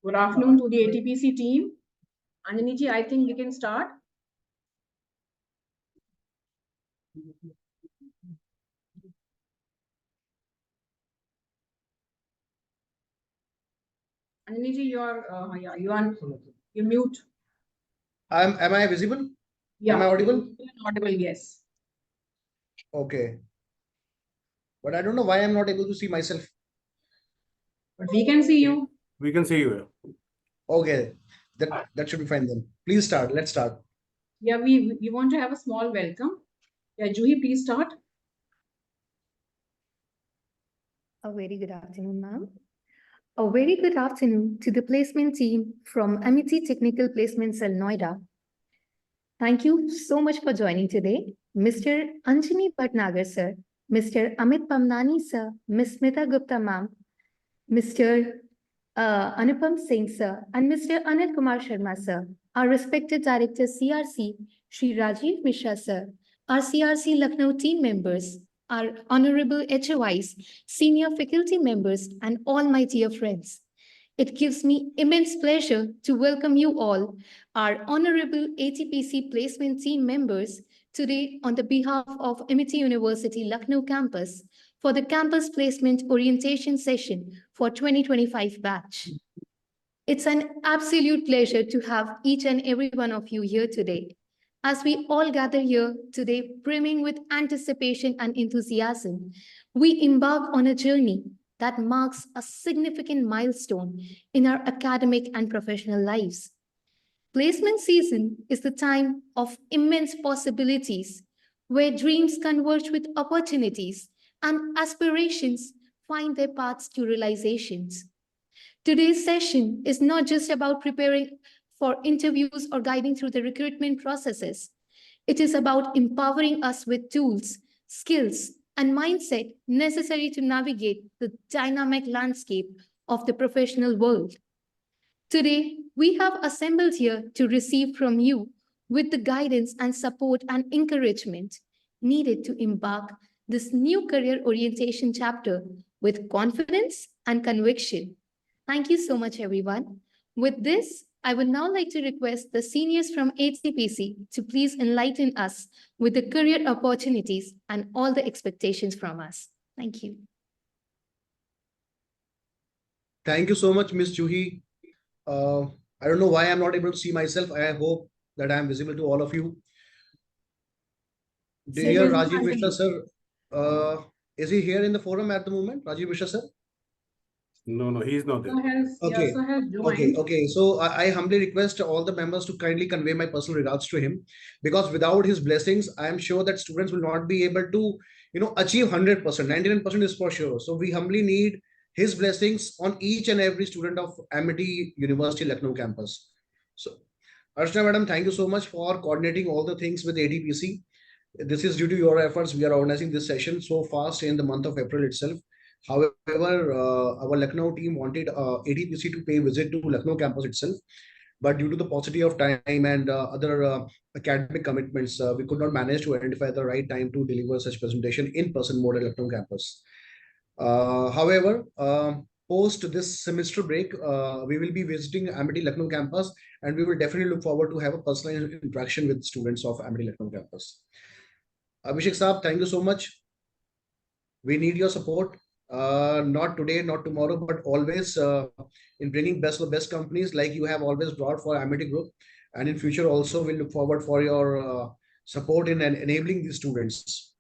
Good afternoon to the ATPC team. Anjani ji, I think we can start. Anjani ji, you mute. Am I visible? Yeah. Am I audible? Audible, yes. Okay. But I don't know why I'm not able to see myself. But we can see you. We can see you. Okay. That should be fine then. Please start. Let's start. Yeah, we want to have a small welcome. Yeah, Juhi, please start. A very good afternoon, ma'am. A very good afternoon to the placement team from Amity Technical Placement Cell, Noida. Thank you so much for joining today. Mr. Anjani Bhatnagar, sir, Mr. Amit Pamnani, sir, Ms. Smita Gupta, ma'am, Mr. Anupam Singh, sir, and Mr. Anil Kumar Sharma, sir, our respected director CRC, Shri Rajiv Mishra, sir, our CRC Lucknow team members, our honorable HOIs, senior faculty members, and all my dear friends. It gives me immense pleasure to welcome you all, our honorable ATPC placement team members, today on the behalf of Amity University Lucknow campus for the campus placement orientation session for 2025 batch. It's an absolute pleasure to have each and every one of you here today. As we all gather here today, brimming with anticipation and enthusiasm, we embark on a journey that marks a significant milestone in our academic and professional lives. Placement season is the time of immense possibilities where dreams converge with opportunities and aspirations find their paths to realizations. Today's session is not just about preparing for interviews or guiding through the recruitment processes. It is about empowering us with tools, skills, and mindset necessary to navigate the dynamic landscape of the professional world. Today, we have assembled here to receive from you with the guidance and support and encouragement needed to embark this new career orientation chapter with confidence and conviction. Thank you so much, everyone. With this, I would now like to request the seniors from ATPC to please enlighten us with the career opportunities and all the expectations from us. Thank you. Thank you so much, Ms. Juhi. I don't know why I'm not able to see myself. I hope that I'm visible to all of you. Dear Rajiv Mishra, sir, is he here in the forum at the moment? Rajiv Mishra, sir? No, he's not there. Okay. So I humbly request all the members to kindly convey my personal regards to him, because without his blessings, I am sure that students will not be able to, achieve 100%. 99% is for sure. So we humbly need his blessings on each and every student of Amity University Lucknow campus. So, Archana madam, thank you so much for coordinating all the things with ATPC. This is due to your efforts. We are organizing this session so fast in the month of April itself. However, our Lucknow team wanted ATPC to pay visit to Lucknow campus itself, but due to the paucity of time and other academic commitments, we could not manage to identify the right time to deliver such presentation in person mode at Lucknow campus. However, post this semester break, we will be visiting Amity Lucknow campus, and we will definitely look forward to have a personal interaction with students of Amity Lucknow campus. Abhishek Saab, thank you so much. We need your support. Not today, not tomorrow, but always in bringing best of best companies like you have always brought for Amity Group. And in future also, we'll look forward for your support in enabling these students.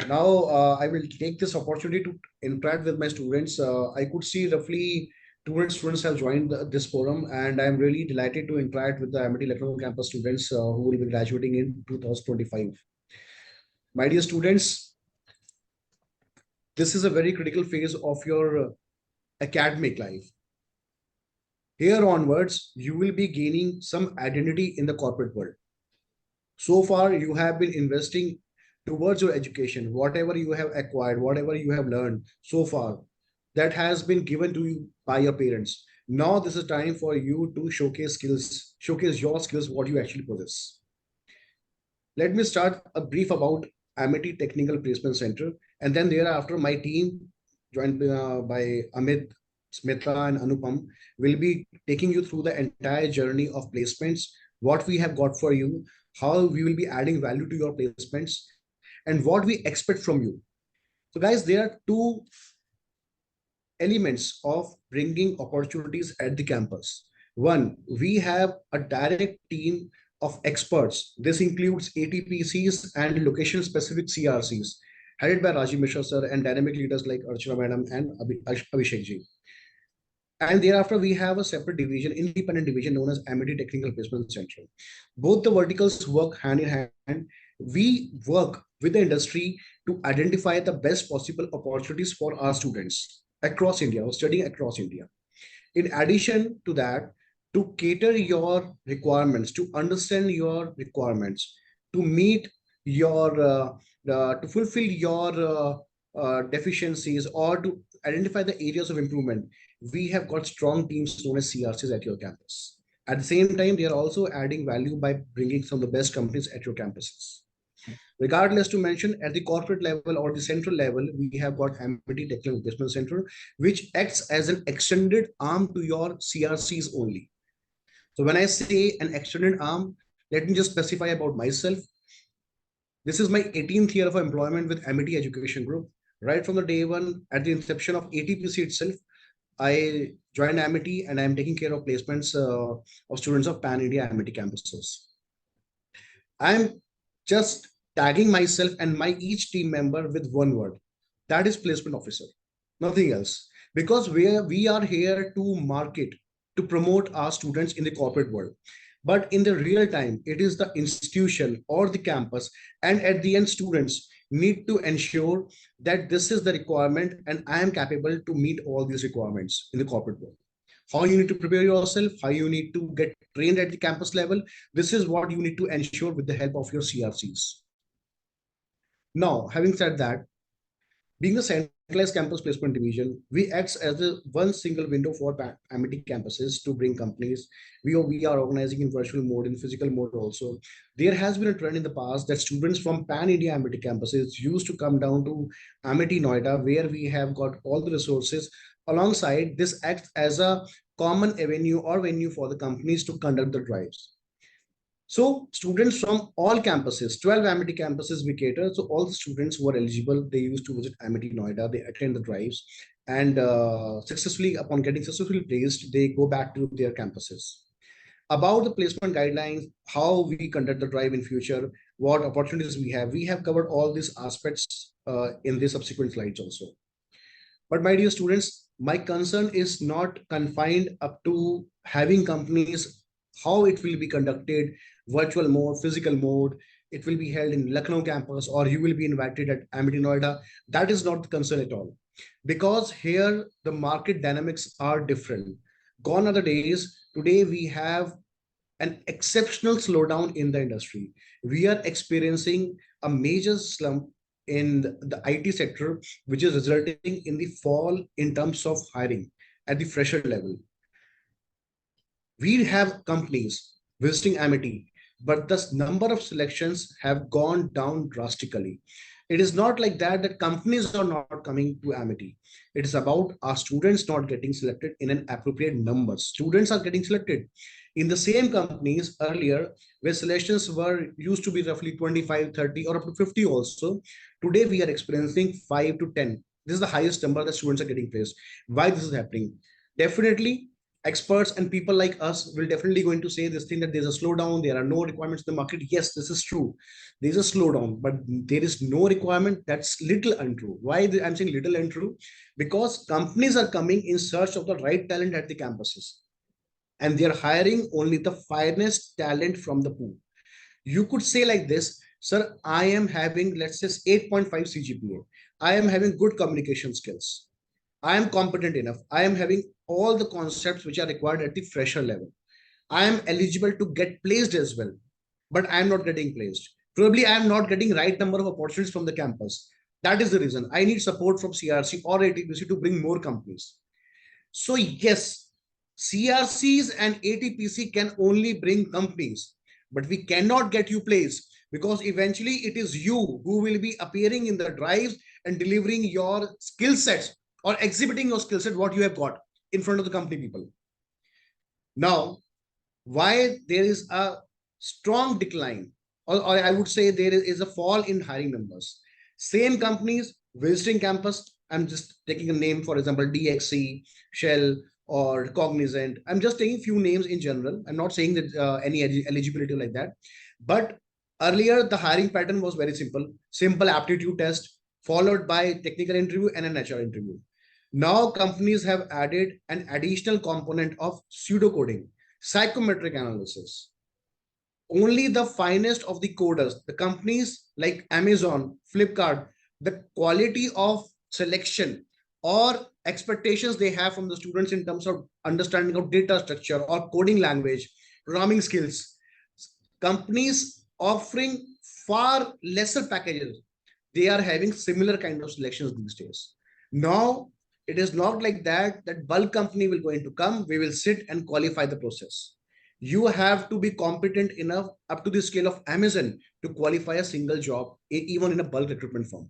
Now, I will take this opportunity to interact with my students. I could see roughly 200 students have joined this forum, and I'm really delighted to interact with the Amity Lucknow campus students who will be graduating in 2025. My dear students, this is a very critical phase of your academic life. Here onwards, you will be gaining some identity in the corporate world. So far, you have been investing towards your education, whatever you have acquired, whatever you have learned so far, that has been given to you by your parents. Now, this is time for you to showcase skills, showcase your skills, what you actually possess. Let me start a brief about Amity Technical Placement Center, and then thereafter my team joined by Amit, Smita and Anupam will be taking you through the entire journey of placements, what we have got for you, how we will be adding value to your placements, and what we expect from you. So guys, there are two elements of bringing opportunities at the campus. One, we have a direct team of experts. This includes ATPCs and location-specific CRCs, headed by Rajiv Mishra sir and dynamic leaders like Archana madam and Abhishek ji. And thereafter, we have a separate division, independent division known as Amity Technical Placement Center. Both the verticals work hand in hand. We work with the industry to identify the best possible opportunities for our students across India or studying across India. In addition to that, to cater your requirements, to understand your requirements, to meet your, to fulfill your deficiencies or to identify the areas of improvement, we have got strong teams known as CRCs at your campus. At the same time, they are also adding value by bringing some of the best companies at your campuses. Regardless to mention, at the corporate level or the central level, we have got Amity Technical Placement Center, which acts as an extended arm to your CRCs only. So when I say an extended arm, let me just specify about myself. This is my 18th year of employment with Amity Education Group. Right from the day one, at the inception of ATPC itself, I joined Amity and I'm taking care of placements of students of Pan India Amity campuses. I'm just tagging myself and my each team member with one word, that is placement officer, nothing else. Because we are here to market, to promote our students in the corporate world. But in the real time, it is the institution or the campus, and at the end, students need to ensure that this is the requirement and I am capable to meet all these requirements in the corporate world. How you need to prepare yourself, how you need to get trained at the campus level. This is what you need to ensure with the help of your CRCs. Now, having said that, being a centralized campus placement division, we act as a one single window for Amity campuses to bring companies. We are organizing in virtual mode, in physical mode also. There has been a trend in the past that students from Pan India Amity campuses used to come down to Amity Noida, where we have got all the resources. Alongside, this acts as a common avenue or venue for the companies to conduct the drives. So students from all campuses, 12 Amity campuses we cater. So all the students who are eligible, they used to visit Amity Noida, they attend the drives, and successfully, upon getting successfully placed, they go back to their campuses. About the placement guidelines, how we conduct the drive in future, what opportunities we have covered all these aspects in the subsequent slides also. But my dear students, my concern is not confined up to having companies, how it will be conducted, virtual mode, physical mode, it will be held in Lucknow campus, or you will be invited at Amity Noida. That is not the concern at all. Because here the market dynamics are different. Gone are the days. Today we have an exceptional slowdown in the industry. We are experiencing a major slump in the IT sector, which is resulting in the fall in terms of hiring at the fresher level. We have companies visiting Amity, but the number of selections have gone down drastically. It is not like that companies are not coming to Amity. It is about our students not getting selected in an appropriate number. Students are getting selected in the same companies earlier, where selections were used to be roughly 25, 30, or up to 50 also. Today, we are experiencing 5 to 10. This is the highest number that students are getting placed. Why this is happening? Definitely, experts and people like us will definitely going to say this thing that there's a slowdown, there are no requirements in the market. Yes, this is true. There's a slowdown, but there is no requirement. That's little untrue. Why I'm saying little untrue? Because companies are coming in search of the right talent at the campuses, and they're hiring only the finest talent from the pool. You could say like this, sir, I am having, let's say, 8.5 CGPA. I am having good communication skills. I am competent enough. I am having all the concepts which are required at the fresher level. I am eligible to get placed as well, but I am not getting placed. Probably I am not getting right number of opportunities from the campus. That is the reason. I need support from CRC or ATPC to bring more companies. So yes, CRCs and ATPC can only bring companies, but we cannot get you placed, because eventually it is you who will be appearing in the drives and delivering your skill sets or exhibiting your skill set, what you have got. in front of the company people. Now, why there is a strong decline, or I would say there is a fall in hiring numbers. Same companies visiting campus. I'm just taking a name, for example, DXC, Shell, or Cognizant. I'm just taking few names in general. I'm not saying that any eligibility like that. But earlier, the hiring pattern was very simple. Simple aptitude test, followed by technical interview and an HR interview. Now companies have added an additional component of pseudocoding, psychometric analysis. Only the finest of the coders, the companies like Amazon, Flipkart, the quality of selection or expectations they have from the students in terms of understanding of data structure or coding language, programming skills, companies offering far lesser packages, they are having similar kind of selections these days. Now, it is not like that bulk company will going to come, we will sit and qualify the process. You have to be competent enough up to the scale of Amazon to qualify a single job, even in a bulk recruitment firm.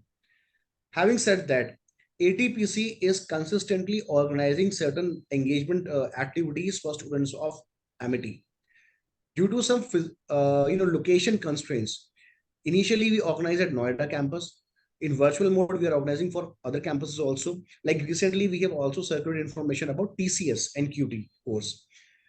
Having said that, ATPC is consistently organizing certain engagement activities for students of Amity. Due to some location constraints, initially we organized at Noida campus. In virtual mode, we are organizing for other campuses also. Like recently, we have also circulated information about TCS and QT course,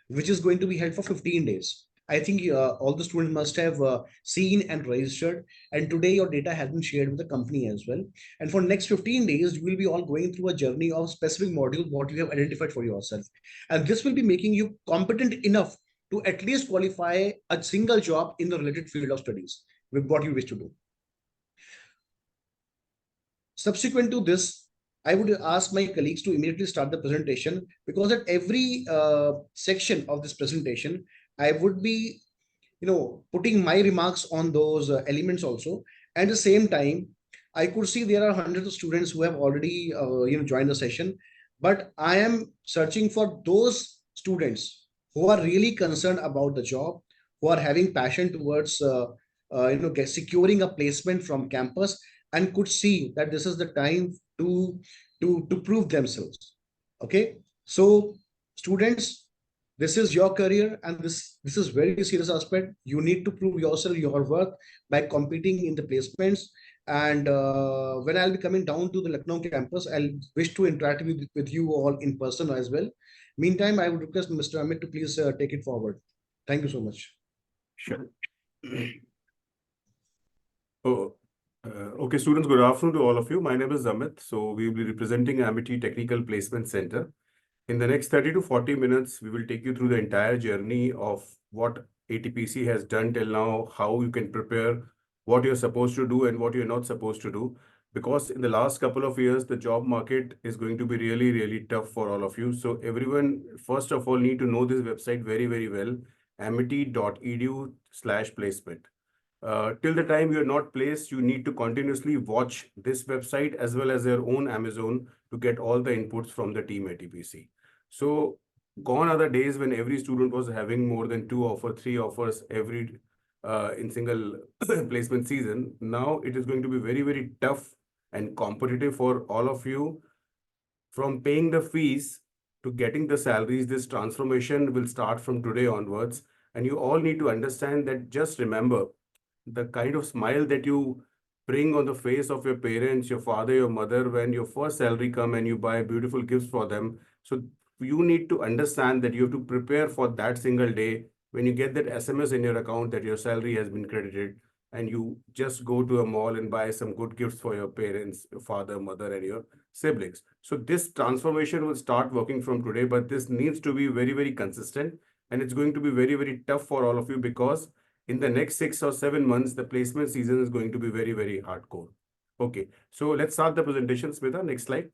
which is going to be held for 15 days. I think all the students must have seen and registered, and today your data has been shared with the company as well. And for next 15 days, you will be all going through a journey of specific module, what you have identified for yourself. And this will be making you competent enough to at least qualify a single job in the related field of studies with what you wish to do. Subsequent to this, I would ask my colleagues to immediately start the presentation, because at every section of this presentation, I would be, putting my remarks on those elements also. At the same time, I could see there are hundreds of students who have already, joined the session, but I am searching for those students who are really concerned about the job, who are having passion towards, securing a placement from campus, and could see that this is the time to prove themselves. Okay, so students, this is your career, and this is very serious aspect. You need to prove yourself, your worth, by competing in the placements. And when I'll be coming down to the Lucknow campus, I'll wish to interact with you all in person as well. Meantime, I would request Mr. Amit to please take it forward. Thank you so much. Sure. Okay, students, good afternoon to all of you. My name is Amit. So we will be representing Amity Technical Placement Center. In the next 30 to 40 minutes, we will take you through the entire journey of what ATPC has done till now, how you can prepare, what you're supposed to do and what you're not supposed to do. Because in the last couple of years, the job market is going to be really, really tough for all of you. So everyone, first of all, need to know this website very, very well, amity.edu/placement. Till the time you're not placed, you need to continuously watch this website as well as your own Amazon to get all the inputs from the team at ATPC. So gone are the days when every student was having more than 2 offers, 3 offers every in single placement season. Now it is going to be very, very tough and competitive for all of you. From paying the fees to getting the salaries, this transformation will start from today onwards. And you all need to understand that, just remember, the kind of smile that you bring on the face of your parents, your father, your mother, when your first salary come and you buy beautiful gifts for them. So you need to understand that you have to prepare for that single day when you get that SMS in your account that your salary has been credited, and you just go to a mall and buy some good gifts for your parents, your father, mother, and your siblings. So this transformation will start working from today, but this needs to be very, very consistent. And it's going to be very, very tough for all of you, because in the next 6 or 7 months, the placement season is going to be very, very hardcore. Okay, so let's start the presentation. Smita, next slide.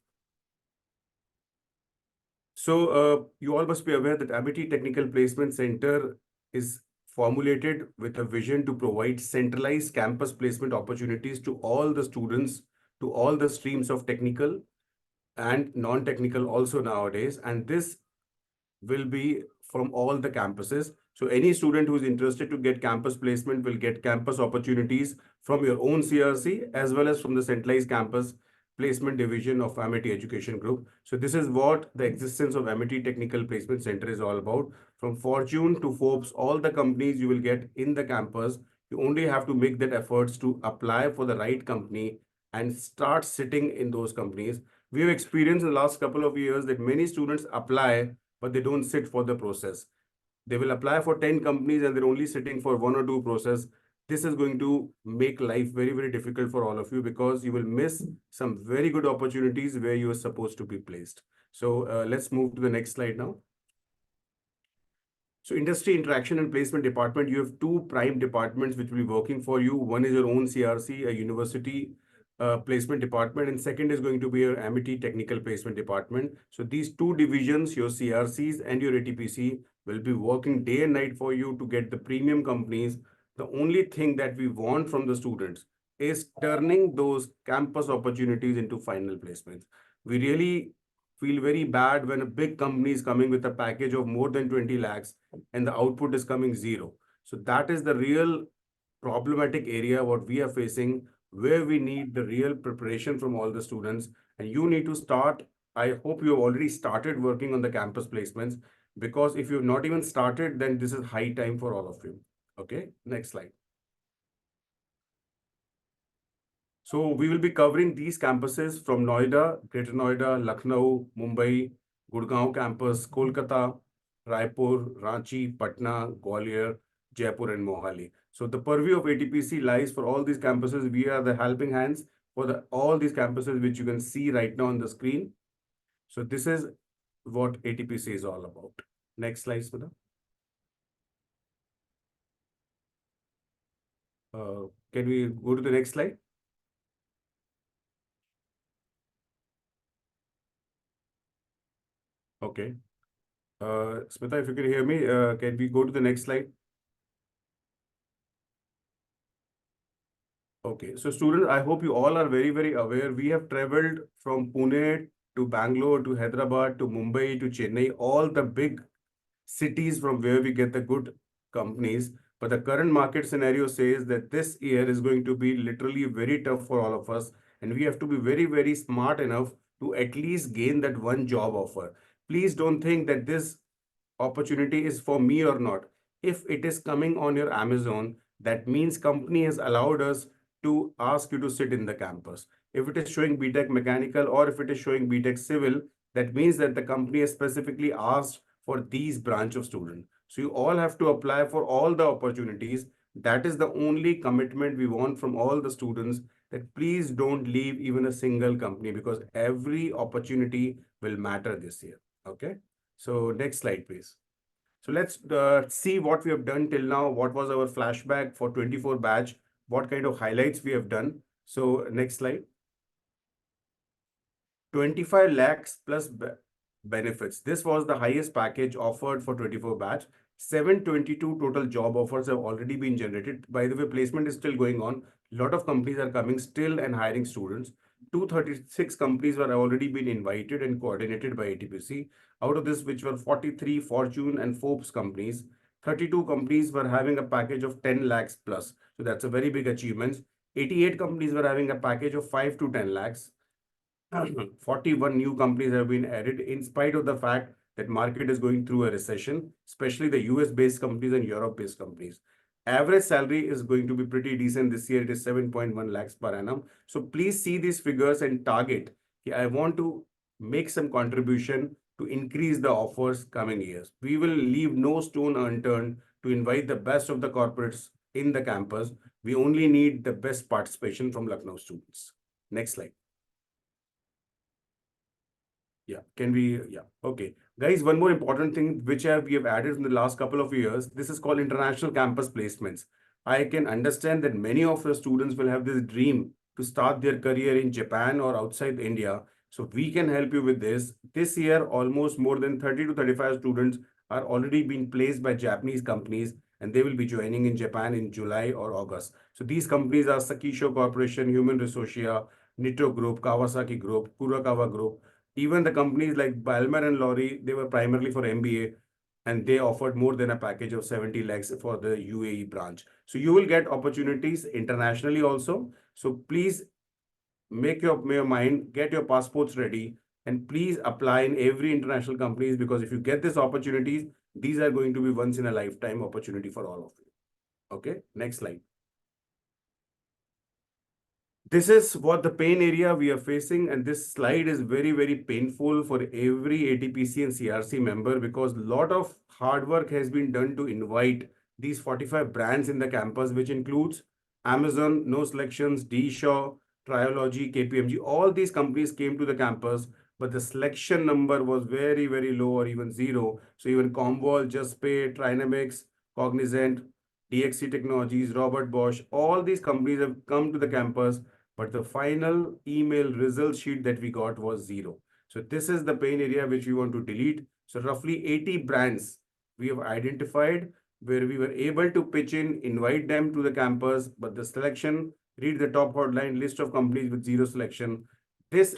So you all must be aware that Amity Technical Placement Center is formulated with a vision to provide centralized campus placement opportunities to all the students, to all the streams of technical and non-technical also nowadays. And this will be from all the campuses. So any student who is interested to get campus placement will get campus opportunities from your own CRC as well as from the centralized campus. placement division of Amity Education Group. So this is what the existence of Amity Technical Placement Center is all about. From Fortune to Forbes, all the companies you will get in the campus, you only have to make that efforts to apply for the right company and start sitting in those companies. We have experienced in the last couple of years that many students apply, but they don't sit for the process. They will apply for 10 companies and they're only sitting for 1 or 2 process. This is going to make life very, very difficult for all of you because you will miss some very good opportunities where you are supposed to be placed. So let's move to the next slide now. So industry interaction and placement department, you have 2 prime departments which will be working for you. One is your own CRC, a university placement department, and second is going to be your Amity technical placement department. So these 2 divisions, your CRCs and your ATPC, will be working day and night for you to get the premium companies. The only thing that we want from the students is turning those campus opportunities into final placements. We really feel very bad when a big company is coming with a package of more than 20 lakhs and the output is coming 0. So that is the real problematic area what we are facing, where we need the real preparation from all the students. And you need to start, I hope you have already started working on the campus placements, because if you've not even started, then this is high time for all of you. Okay, next slide. So we will be covering these campuses from Noida, Greater Noida, Lucknow, Mumbai, Gurgaon campus, Kolkata, Raipur, Ranchi, Patna, Gwalior, Jaipur, and Mohali. So the purview of ATPC lies for all these campuses. We are the helping hands for all these campuses, which you can see right now on the screen. So this is what ATPC is all about. Next slide, Smita. Can we go to the next slide? Okay. Smita, if you can hear me, can we go to the next slide? Okay, so students, I hope you all are very, very aware. We have traveled from Pune to Bangalore to Hyderabad to Mumbai to Chennai, all the big cities from where we get the good companies. But the current market scenario says that this year is going to be literally very tough for all of us. And we have to be very, very smart enough to at least gain that one job offer. Please don't think that this opportunity is for me or not. If it is coming on your Amazon, that means company has allowed us to ask you to sit in the campus. If it is showing BTech Mechanical or if it is showing BTech Civil, that means that the company has specifically asked for these branch of student. So you all have to apply for all the opportunities. That is the only commitment we want from all the students, that please don't leave even a single company, because every opportunity will matter this year. Okay. So next slide, please. So let's see what we have done till now. What was our flashback for 24 batch? What kind of highlights we have done? So next slide. 25 lakhs plus benefits. This was the highest package offered for 24 batch. 722 total job offers have already been generated. By the way, placement is still going on. A lot of companies are coming still and hiring students. 236 companies were already been invited and coordinated by ATPC. Out of this, which were 43 Fortune and Forbes companies, 32 companies were having a package of 10 lakhs plus. So that's a very big achievement. 88 companies were having a package of 5 to 10 lakhs. 41 new companies have been added in spite of the fact that market is going through a recession, especially the US-based companies and Europe-based companies. Average salary is going to be pretty decent this year. It is 7.1 lakhs per annum. So please see these figures and target. I want to make some contribution to increase the offers coming years. We will leave no stone unturned to invite the best of the corporates in the campus. We only need the best participation from Lucknow students. Next slide. Yeah, can we, yeah, okay. Guys, one more important thing which we have added in the last couple of years, this is called international campus placements. I can understand that many of the students will have this dream to start their career in Japan or outside India. So we can help you with this. This year, almost more than 30 to 35 students are already being placed by Japanese companies, and they will be joining in Japan in July or August. So these companies are Sakisho Corporation, Human Resourcia, Nitto Group, Kawasaki Group, Kurakawa Group. Even the companies like Balmer and Lorry, they were primarily for MBA, and they offered more than a package of 70 lakhs for the UAE branch. So you will get opportunities internationally also. So please make your mind, get your passports ready, and please apply in every international companies, because if you get these opportunities, these are going to be once in a lifetime opportunity for all of you. Okay, next slide. This is what the pain area we are facing, and this slide is very, very painful for every ATPC and CRC member, because a lot of hard work has been done to invite these 45 brands in the campus, which includes Amazon, No Selections, D-Shaw, Triology, KPMG. All these companies came to the campus, but the selection number was very, very low or even zero. So even Commvault, Juspay, Trinamics, Cognizant, DXC Technologies, Robert Bosch, all these companies have come to the campus, but the final email result sheet that we got was zero. So this is the pain area which we want to delete. So roughly 80 brands we have identified where we were able to pitch in, invite them to the campus, but the selection, read the top hotline list of companies with zero selection. This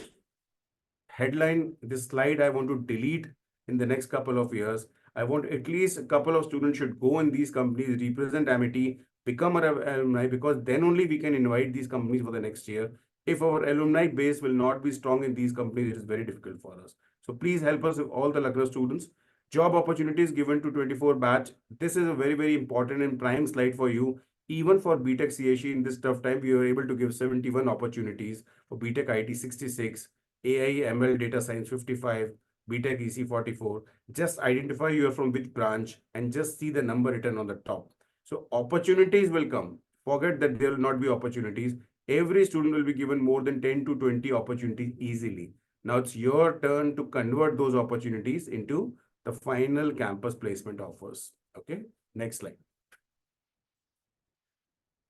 headline, this slide, I want to delete in the next couple of years. I want at least a couple of students should go in these companies, represent Amity, become our alumni, because then only we can invite these companies for the next year. If our alumni base will not be strong in these companies, it is very difficult for us. So please help us with all the Lucknow students. Job opportunities given to 24 batch. This is a very, very important and prime slide for you. Even for BTech CAC in this tough time, we were able to give 71 opportunities. For BTech IT 66, AI ML Data Science 55, BTech EC 44. Just identify you are from which branch and just see the number written on the top. So opportunities will come. Forget that there will not be opportunities. Every student will be given more than 10 to 20 opportunities easily. Now it's your turn to convert those opportunities into the final campus placement offers. Okay, next slide.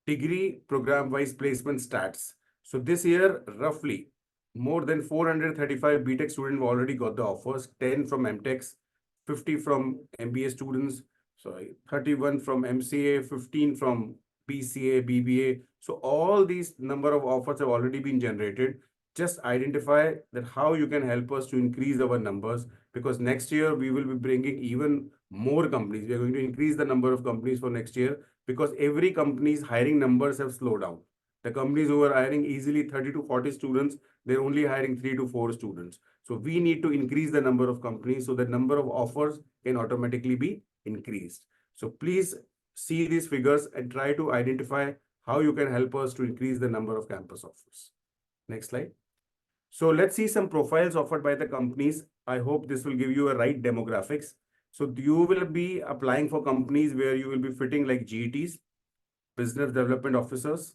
Degree program wise placement stats. So this year, roughly more than 435 BTech students already got the offers, 10 from MTechs, 50 from MBA students, sorry, 31 from MCA, 15 from BCA, BBA. So all these number of offers have already been generated. Just identify that how you can help us to increase our numbers, because next year we will be bringing even more companies. We are going to increase the number of companies for next year, because every company's hiring numbers have slowed down. The companies who are hiring easily 30 to 40 students, they're only hiring 3 to 4 students. So we need to increase the number of companies so the number of offers can automatically be increased. So please see these figures and try to identify how you can help us to increase the number of campus offers. Next slide. So let's see some profiles offered by the companies. I hope this will give you a right demographics. So you will be applying for companies where you will be fitting like GETs, business development officers,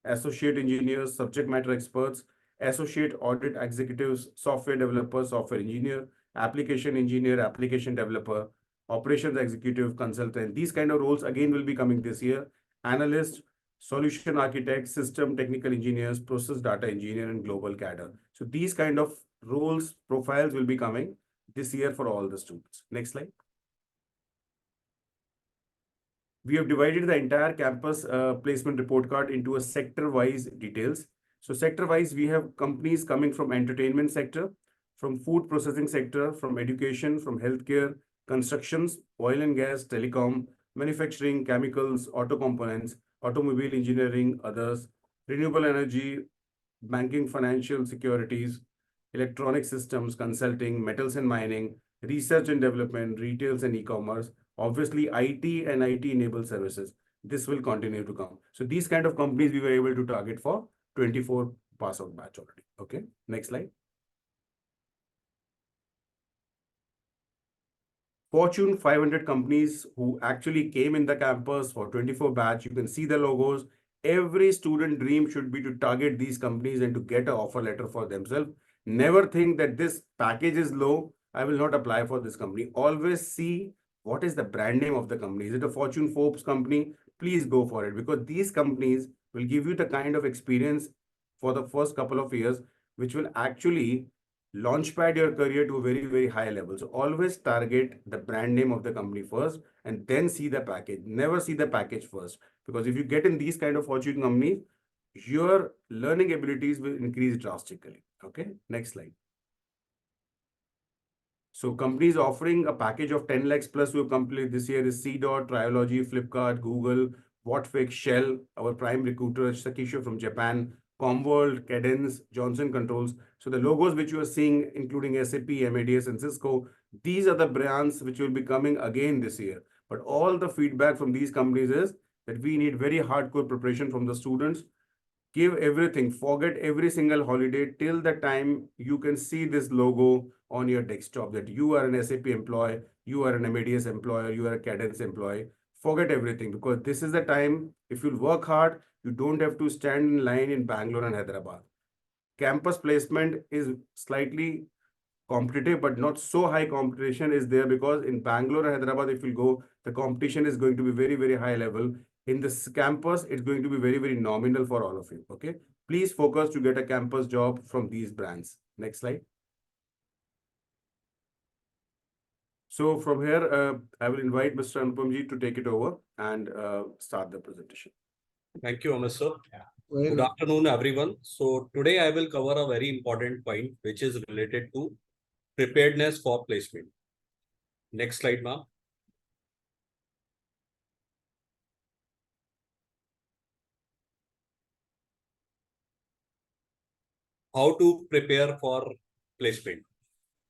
associate engineers, subject matter experts, associate audit executives, software developer, software engineer, application engineer, application developer, operations executive, consultant. These kind of roles again will be coming this year. Analyst, solution architect, system technical engineers, process data engineer, and global cadre. So these kind of roles, profiles will be coming this year for all the students. Next slide. We have divided the entire campus placement report card into a sector-wise details. So sector-wise, we have companies coming from entertainment sector, from food processing sector, from education, from healthcare, constructions, oil and gas, telecom, manufacturing, chemicals, auto components, automobile engineering, others, renewable energy, banking, financial securities, electronic systems, consulting, metals and mining, research and development, retails and e-commerce, obviously IT and IT-enabled services. This will continue to come. So these kind of companies we were able to target for 24 pass-out batch already. Okay, next slide. Fortune 500 companies who actually came in the campus for 24 batch. You can see the logos. Every student dream should be to target these companies and to get an offer letter for themselves. Never think that this package is low, I will not apply for this company. Always see what is the brand name of the company. Is it a Fortune Forbes company? Please go for it, because these companies will give you the kind of experience for the first couple of years, which will actually launchpad your career to a very, very high level. So always target the brand name of the company first and then see the package. Never see the package first, because if you get in these kind of Fortune companies, your learning abilities will increase drastically. Okay, next slide. So companies offering a package of 10 lakhs plus we have completed this year is C-Dot, Triology, Flipkart, Google, Whatfix, Shell, our prime recruiter, Sakisho from Japan, Commvault, Cadence, Johnson Controls. So the logos which you are seeing, including SAP, Amadeus, and Cisco, these are the brands which will be coming again this year. But all the feedback from these companies is that we need very hardcore preparation from the students. Give everything, forget every single holiday till the time you can see this logo on your desktop, that you are an SAP employee, you are an Amadeus employee, you are a Cadence employee. Forget everything, because this is the time, if you work hard, you don't have to stand in line in Bangalore and Hyderabad. Campus placement is slightly competitive, but not so high competition is there, because in Bangalore and Hyderabad, if you go, the competition is going to be very, very high level. In this campus, it's going to be very, very nominal for all of you. Okay. Please focus to get a campus job from these brands. Next slide. So from here, I will invite Mr. Anupamji to take it over and start the presentation. Thank you, Amit sir. Very Good good. afternoon, everyone. So today I will cover a very important point, which is related to preparedness for placement. Next slide, ma'am. How to prepare for placement?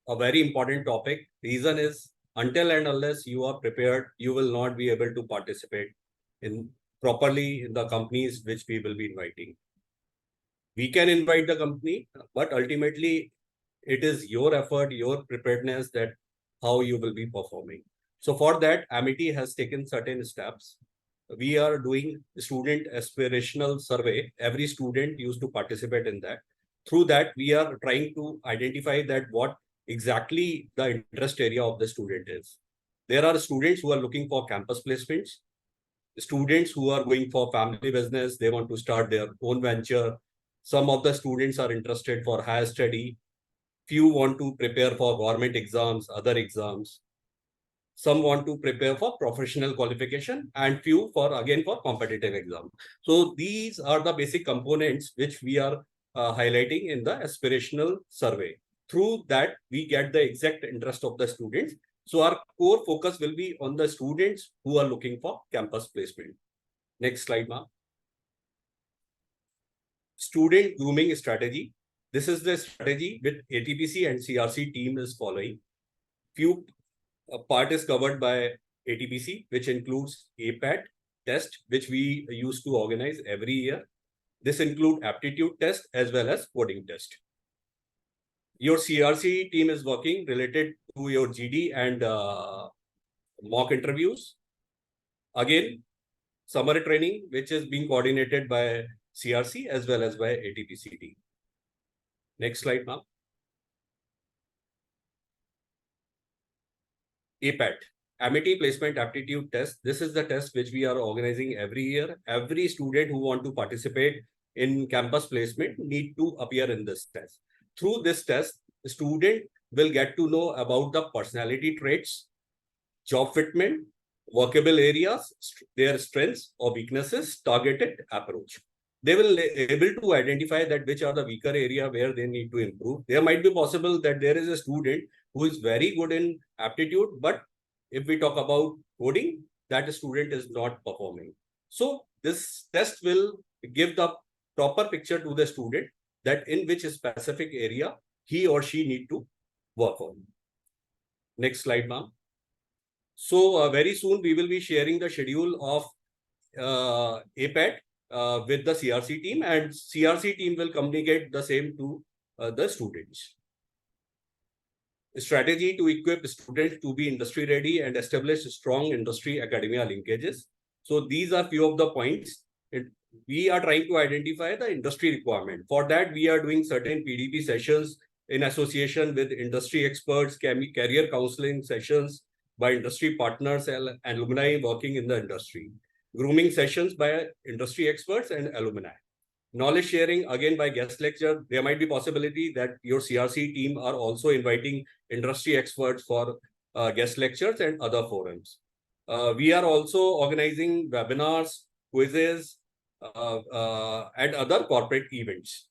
A very important topic. Reason is, until and unless you are prepared, you will not be able to participate in properly in the companies which we will be inviting. We can invite the company, but ultimately it is your effort, your preparedness, that how you will be performing. So for that, Amity has taken certain steps. We are doing student aspirational survey. Every student used to participate in that. Through that, we are trying to identify that what exactly the interest area of the student is. There are students who are looking for campus placements, students who are going for family business, they want to start their own venture. Some of the students are interested for higher study. Few want to prepare for government exams, other exams. Some want to prepare for professional qualification, and few for competitive exam. So these are the basic components which we are highlighting in the aspirational survey. Through that, we get the exact interest of the students. So our core focus will be on the students who are looking for campus placement. Next slide, ma'am. Student grooming strategy. This is the strategy which ATPC and CRC team is following. Few part is covered by ATPC, which includes APAT test, which we used to organize every year. This includes aptitude test as well as coding test. Your CRC team is working related to your GD and mock interviews. Again, summer training, which is being coordinated by CRC as well as by ATPC team. Next slide, ma'am. APAT, Amity Placement Aptitude Test. This is the test which we are organizing every year. Every student who want to participate in campus placement need to appear in this test. Through this test, the student will get to know about the personality traits, job fitment, workable areas, their strengths or weaknesses, targeted approach. They will be able to identify that which are the weaker area where they need to improve. There might be possible that there is a student who is very good in aptitude, but if we talk about coding, that student is not performing. So this test will give the proper picture to the student that in which specific area he or she need to work on. Next slide, ma'am. So very soon we will be sharing the schedule of APAT with the CRC team, and CRC team will communicate the same to the students. Strategy to equip students to be industry ready and establish strong industry academia linkages. So these are few of the points. We are trying to identify the industry requirement. For that, we are doing certain PDP sessions in association with industry experts, career counseling sessions by industry partners and alumni working in the industry. Grooming sessions by industry experts and alumni. Knowledge sharing again by guest lecture. There might be possibility that your CRC team are also inviting industry experts for guest lectures and other forums. We are also organizing webinars, quizzes, and other corporate events.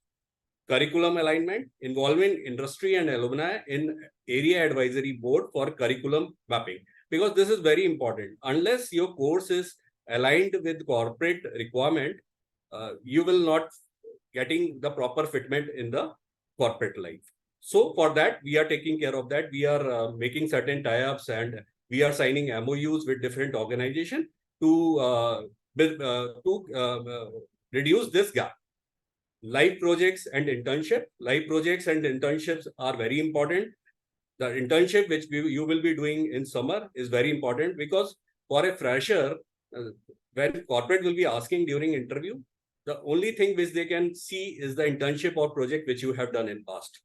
Curriculum alignment, involving industry and alumni in area advisory board for curriculum mapping, because this is very important. Unless your course is aligned with corporate requirement, you will not getting the proper fitment in the corporate life. So for that, we are taking care of that. We are making certain tie-ups and we are signing MOUs with different organizations to reduce this gap. Live projects and internship. Live projects and internships are very important. The internship which you will be doing in summer is very important because for a fresher, when corporate will be asking during interview, the only thing which they can see is the internship or project which you have done in past.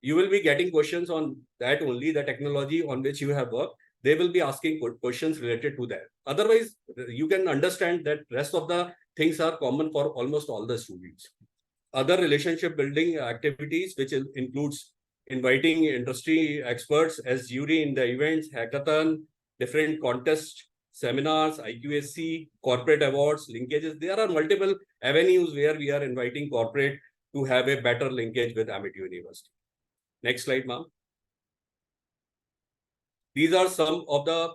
You will be getting questions on that only, the technology on which you have worked. They will be asking questions related to that. Otherwise, you can understand that rest of the things are common for almost all the students. Other relationship building activities, which includes inviting industry experts as jury in the events, hackathon, different contests, seminars, IQSC, corporate awards, linkages. There are multiple avenues where we are inviting corporate to have a better linkage with Amity University. Next slide, ma'am. These are some of the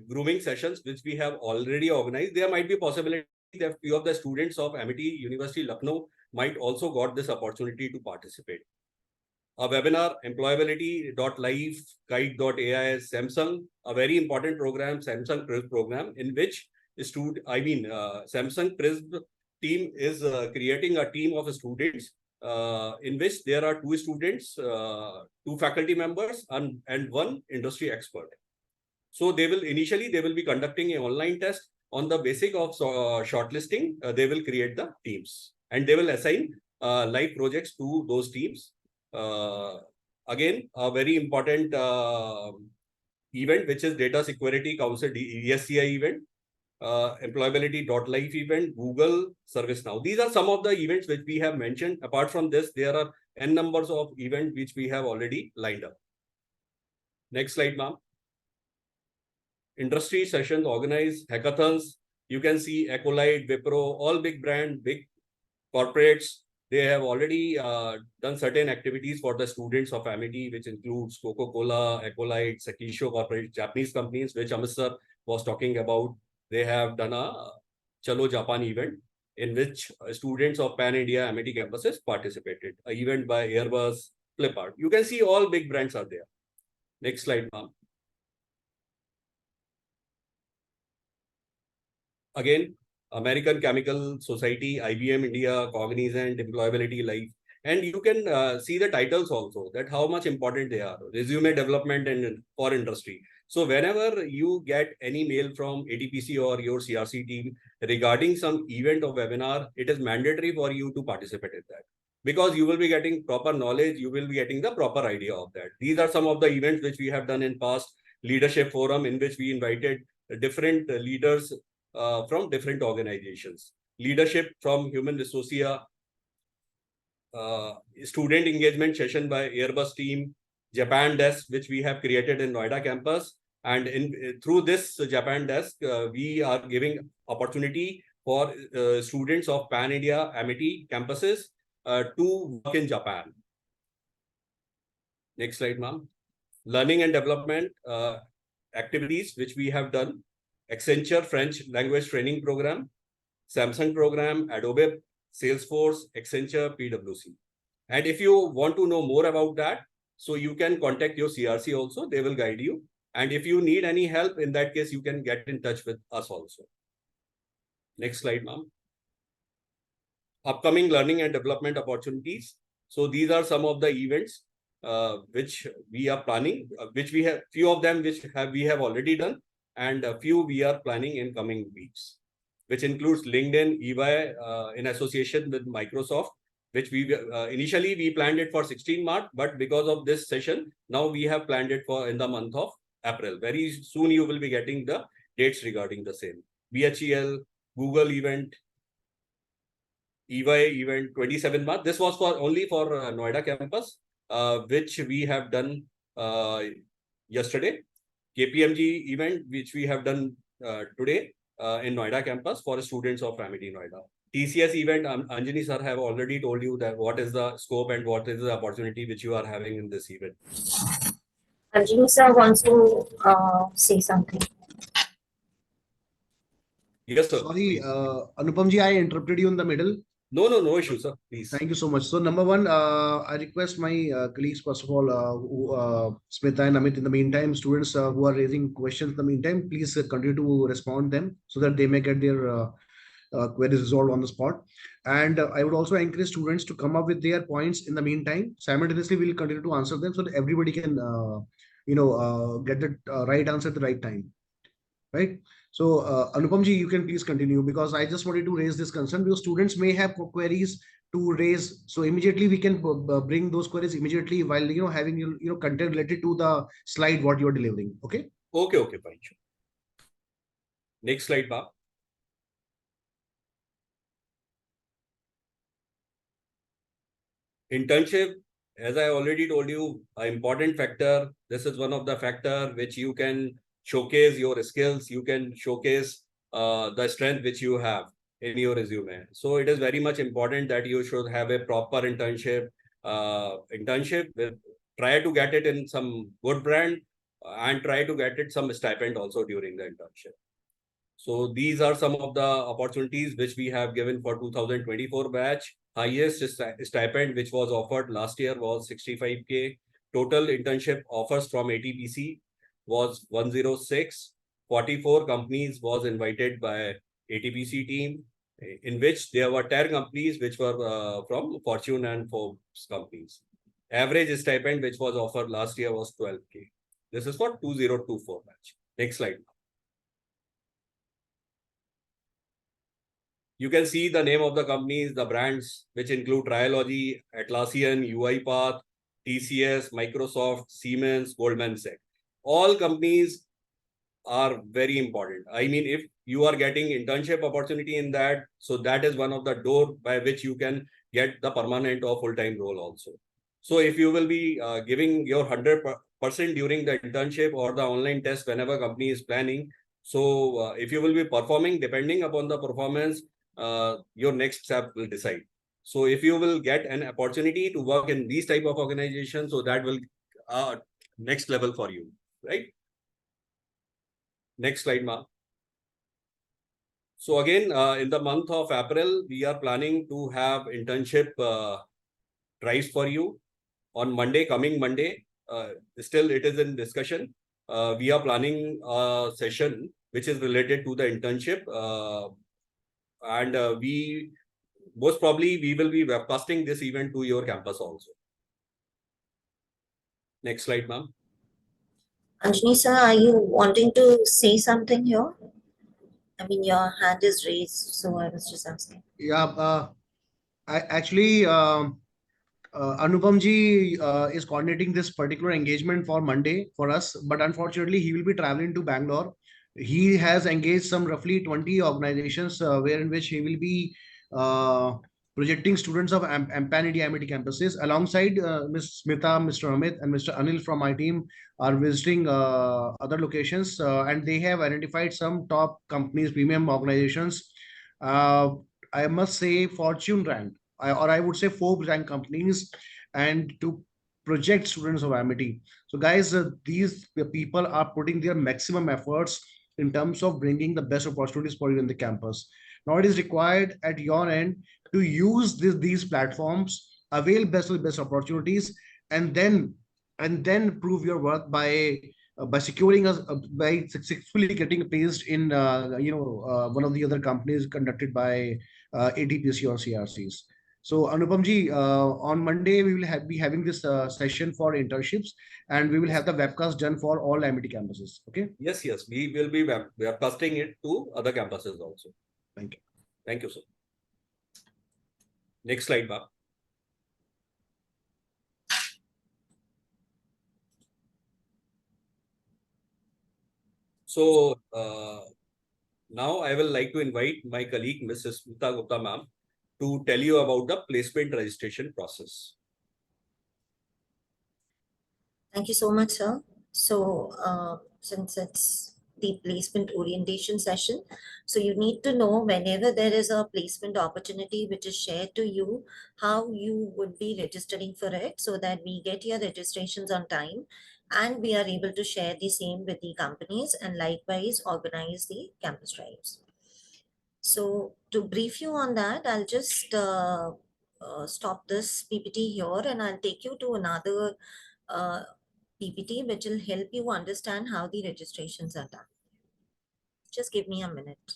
grooming sessions which we have already organized. There might be possibility that few of the students of Amity University Lucknow might also got this opportunity to participate. A webinar, employability.live, guide.ai, Samsung, a very important program, Samsung Prism program, in which Samsung Prism team is creating a team of students in which there are 2 students, 2 faculty members, and 1 industry expert. So they will be conducting an online test. On the basis of shortlisting, they will create the teams and they will assign live projects to those teams. Again, a very important event, which is Data Security Council ESCI event, employability.live event, Google, ServiceNow. These are some of the events which we have mentioned. Apart from this, there are n numbers of events which we have already lined up. Next slide, ma'am. Industry sessions organized, hackathons. You can see Ecolite, Wipro, all big brand, big corporates. They have already done certain activities for the students of Amity, which includes Coca-Cola, Ecolite, Sekisho Corporate, Japanese companies, which Amit sir was talking about. They have done a Chalo Japan event in which students of Pan India Amity campuses participated. An event by Airbus, Flipkart. You can see all big brands are there. Next slide, ma'am. Again, American Chemical Society, IBM India, Cognizant, Employability Life. And you can see the titles also, that how much important they are. Resume development and for industry. So whenever you get any mail from ATPC or your CRC team regarding some event or webinar, it is mandatory for you to participate in that. Because you will be getting proper knowledge, you will be getting the proper idea of that. These are some of the events which we have done in past. Leadership Forum, in which we invited different leaders from different organizations. Leadership from Human Resources, student engagement session by Airbus team, Japan desk, which we have created in Noida campus. And through this Japan desk, we are giving opportunity for students of Pan India Amity campuses to work in Japan. Next slide, ma'am. Learning and development activities which we have done. Accenture French language training program, Samsung program, Adobe, Salesforce, Accenture, PwC. And if you want to know more about that, so you can contact your CRC also, they will guide you. And if you need any help, in that case, you can get in touch with us also. Next slide, ma'am. Upcoming learning and development opportunities. So these are some of the events which we are planning, which we have, few of them which we have already done, and a few we are planning in coming weeks, which includes LinkedIn, EY in association with Microsoft, which we initially we planned it for 16 March, but because of this session, now we have planned it for in the month of April. Very soon you will be getting the dates regarding the same. BHEL, Google event, EY event 27 March. This was for only for Noida campus, which we have done yesterday. KPMG event, which we have done today in Noida campus for students of Amity Noida. TCS event, Anjani sir have already told you that what is the scope and what is the opportunity which you are having in this event. Anjani sir wants to say something. Yes, sir. Sorry, Anupam ji, I interrupted you in the middle. No issue, sir. Please. Thank you so much. So number one, I request my colleagues, first of all, Smita and Amit, in the meantime, students who are raising questions in the meantime, please continue to respond them so that they may get their queries resolved on the spot. And I would also encourage students to come up with their points in the meantime. Simultaneously, we'll continue to answer them so that everybody can, get the right answer at the right time. Right. So, Anupamji, you can please continue because I just wanted to raise this concern because students may have queries to raise. So immediately we can bring those queries immediately while having content related to the slide what you are delivering. Okay. Okay, fine. Sure. Next slide, ma'am. Internship, as I already told you, an important factor. This is one of the factor which you can showcase your skills. You can showcase the strength which you have in your resume. So it is very much important that you should have a proper internship. Try to get it in some good brand and try to get it some stipend also during the internship. So these are some of the opportunities which we have given for 2024 batch. Highest stipend which was offered last year was 65K. Total internship offers from ATPC was 106. 44 companies was invited by ATPC team, in which there were 10 companies which were from Fortune and Forbes companies. Average stipend which was offered last year was 12K. This is for 2024 batch. Next slide. You can see the name of the companies, the brands, which include Triology, Atlassian, UiPath, TCS, Microsoft, Siemens, Goldman Sachs. All companies are very important. I mean, if you are getting internship opportunity in that, so that is one of the door by which you can get the permanent or full-time role also. So if you will be giving your 100% during the internship or the online test whenever company is planning, so if you will be performing, depending upon the performance, your next step will decide. So if you will get an opportunity to work in these type of organizations, so that will next level for you, right? Next slide, ma'am. So again, in the month of April, we are planning to have internship drives for you on Monday, coming Monday. Still, it is in discussion. We are planning a session which is related to the internship. And we most probably we will be webcasting this event to your campus also. Next slide, ma'am. Anjani sir, are you wanting to say something here? I mean, your hand is raised, so I was just asking. Yeah, I actually, Anupamji is coordinating this particular engagement for Monday for us, but unfortunately, he will be traveling to Bangalore. He has engaged some roughly 20 organizations in which he will be projecting students of AMPAN MIT campuses alongside Ms. Smita, Mr. Amit, and Mr. Anil from my team are visiting other locations, and they have identified some top companies, premium organizations. I must say Fortune rank, or I would say Forbes rank companies, and to project students of MIT. So guys, these people are putting their maximum efforts in terms of bringing the best opportunities for you in the campus. Now it is required at your end to use these platforms, avail best of the best opportunities, and then prove your worth by securing us by successfully getting placed in one of the other companies conducted by ATPC or CRCs. So Anupamji, on Monday we will be having this session for internships, and we will have the webcast done for all MIT campuses. Okay. Yes, we will be webcasting it to other campuses also. Thank you. Thank you, sir. Next slide, ma'am. So now I will like to invite my colleague, Mrs. Smita Gupta ma'am, to tell you about the placement registration process. Thank you so much, sir. So since it's the placement orientation session, so you need to know whenever there is a placement opportunity which is shared to you, how you would be registering for it so that we get your registrations on time and we are able to share the same with the companies and likewise organize the campus drives. So to brief you on that, I'll just stop this PPT here and I'll take you to another PPT which will help you understand how the registrations are done. Just give me a minute.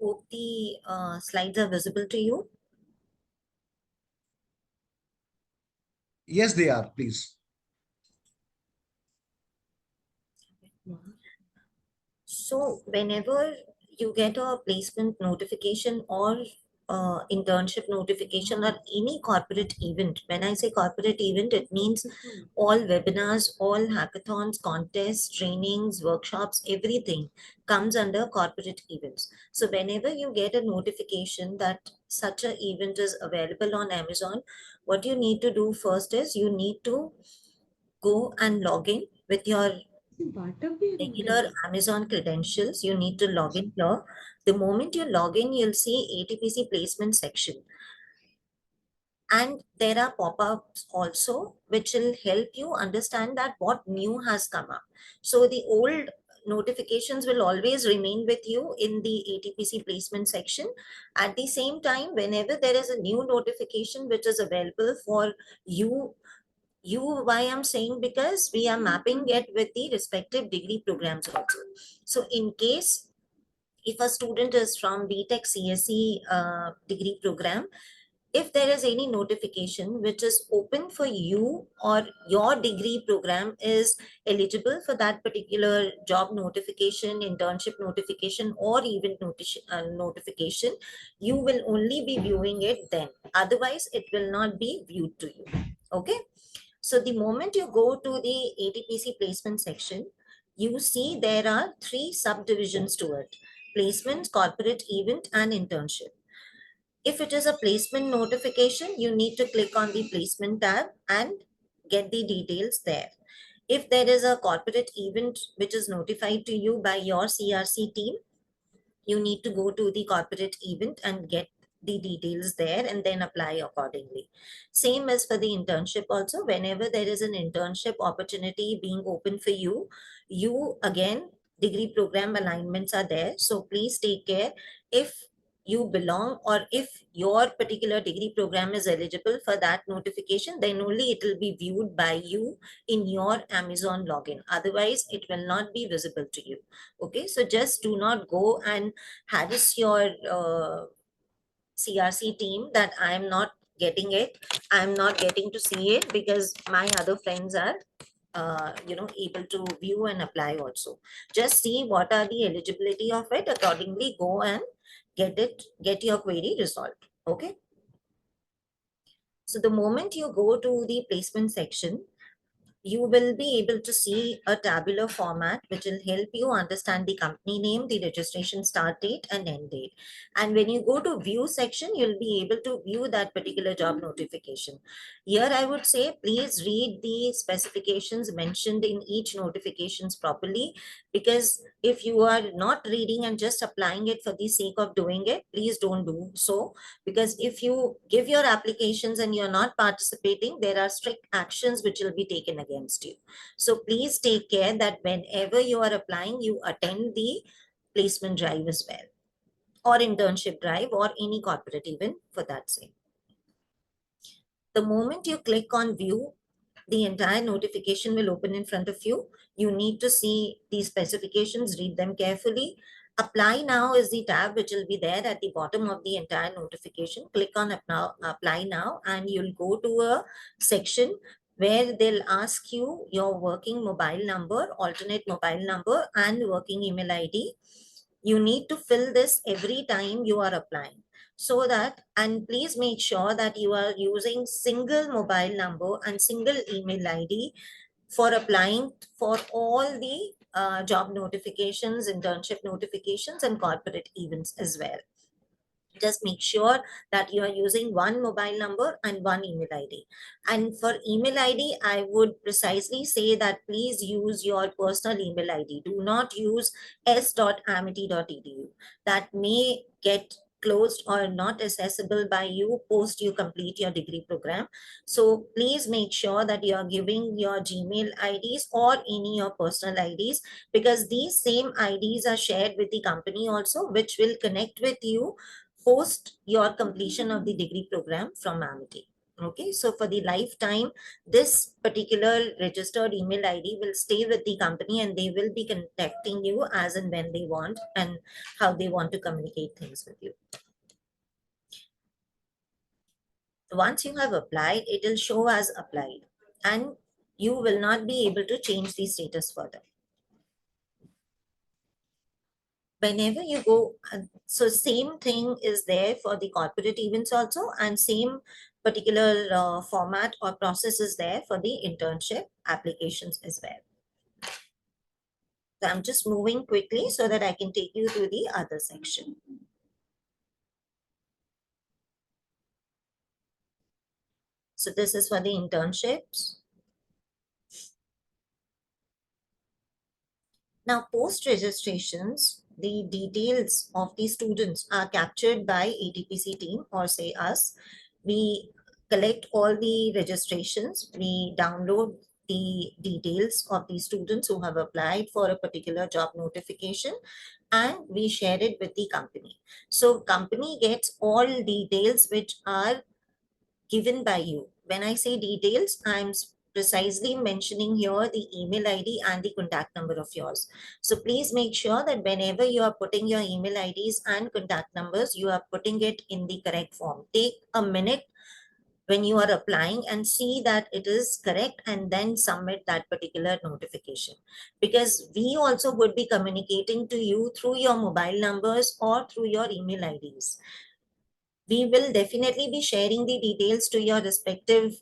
Hope the slides are visible to you. Yes, they are, please. So whenever you get a placement notification or internship notification or any corporate event, when I say corporate event, it means all webinars, all hackathons, contests, trainings, workshops, everything comes under corporate events. So whenever you get a notification that such an event is available on Amazon, what you need to do first is you need to go and log in with your regular Amazon credentials. You need to log in here. The moment you log in, you'll see ATPC placement section. And there are pop-ups also, which will help you understand that what new has come up. So the old notifications will always remain with you in the ATPC placement section. At the same time, whenever there is a new notification which is available for you, why I'm saying, because we are mapping it with the respective degree programs also. So in case if a student is from BTech CSE degree program, if there is any notification which is open for you or your degree program is eligible for that particular job notification, internship notification, or even notification, you will only be viewing it then. Otherwise, it will not be viewed to you. Okay. So the moment you go to the ATPC placement section, you see there are 3 subdivisions to it: placement, corporate event, and internship. If it is a placement notification, you need to click on the placement tab and get the details there. If there is a corporate event which is notified to you by your CRC team, you need to go to the corporate event and get the details there and then apply accordingly. Same as for the internship also. Whenever there is an internship opportunity being open for you, you again, degree program alignments are there. So please take care. If you belong or if your particular degree program is eligible for that notification, then only it will be viewed by you in your Amazon login. Otherwise, it will not be visible to you. Okay, so just do not go and harass your CRC team that I'm not getting it. I'm not getting to see it because my other friends are able to view and apply also. Just see what are the eligibility of it. Accordingly, go and get your query resolved. Okay. So the moment you go to the placement section, you will be able to see a tabular format which will help you understand the company name, the registration start date and end date. And when you go to view section, you'll be able to view that particular job notification. Here I would say, please read the specifications mentioned in each notifications properly, because if you are not reading and just applying it for the sake of doing it, please don't do so. Because if you give your applications and you're not participating, there are strict actions which will be taken against you. So please take care that whenever you are applying, you attend the placement drive as well, or internship drive, or any corporate event for that sake. The moment you click on view, the entire notification will open in front of you. You need to see these specifications, read them carefully. Apply now is the tab which will be there at the bottom of the entire notification. Click on apply now and you'll go to a section where they'll ask you your working mobile number, alternate mobile number, and working email ID. You need to fill this every time you are applying. So that, and please make sure that you are using single mobile number and single email ID for applying for all the job notifications, internship notifications, and corporate events as well. Just make sure that you are using one mobile number and one email ID. And for email ID, I would precisely say that please use your personal email ID. Do not use s.amity.edu. That may get closed or not accessible by you post you complete your degree program. So please make sure that you are giving your Gmail IDs or any your personal IDs, because these same IDs are shared with the company also, which will connect with you post your completion of the degree program from Amity. Okay, so for the lifetime, this particular registered email ID will stay with the company and they will be contacting you as and when they want and how they want to communicate things with you. Once you have applied, it will show as applied and you will not be able to change the status further. Whenever you go, so same thing is there for the corporate events also, and same particular format or process is there for the internship applications as well. So I'm just moving quickly so that I can take you to the other section. So this is for the internships. Now, post registrations, the details of the students are captured by ATPC team, or say us. We collect all the registrations, we download the details of the students who have applied for a particular job notification, and we share it with the company. So company gets all details which are given by you. When I say details, I'm precisely mentioning here the email ID and the contact number of yours. So please make sure that whenever you are putting your email IDs and contact numbers, you are putting it in the correct form. Take a minute when you are applying and see that it is correct and then submit that particular notification, because we also would be communicating to you through your mobile numbers or through your email IDs. We will definitely be sharing the details to your respective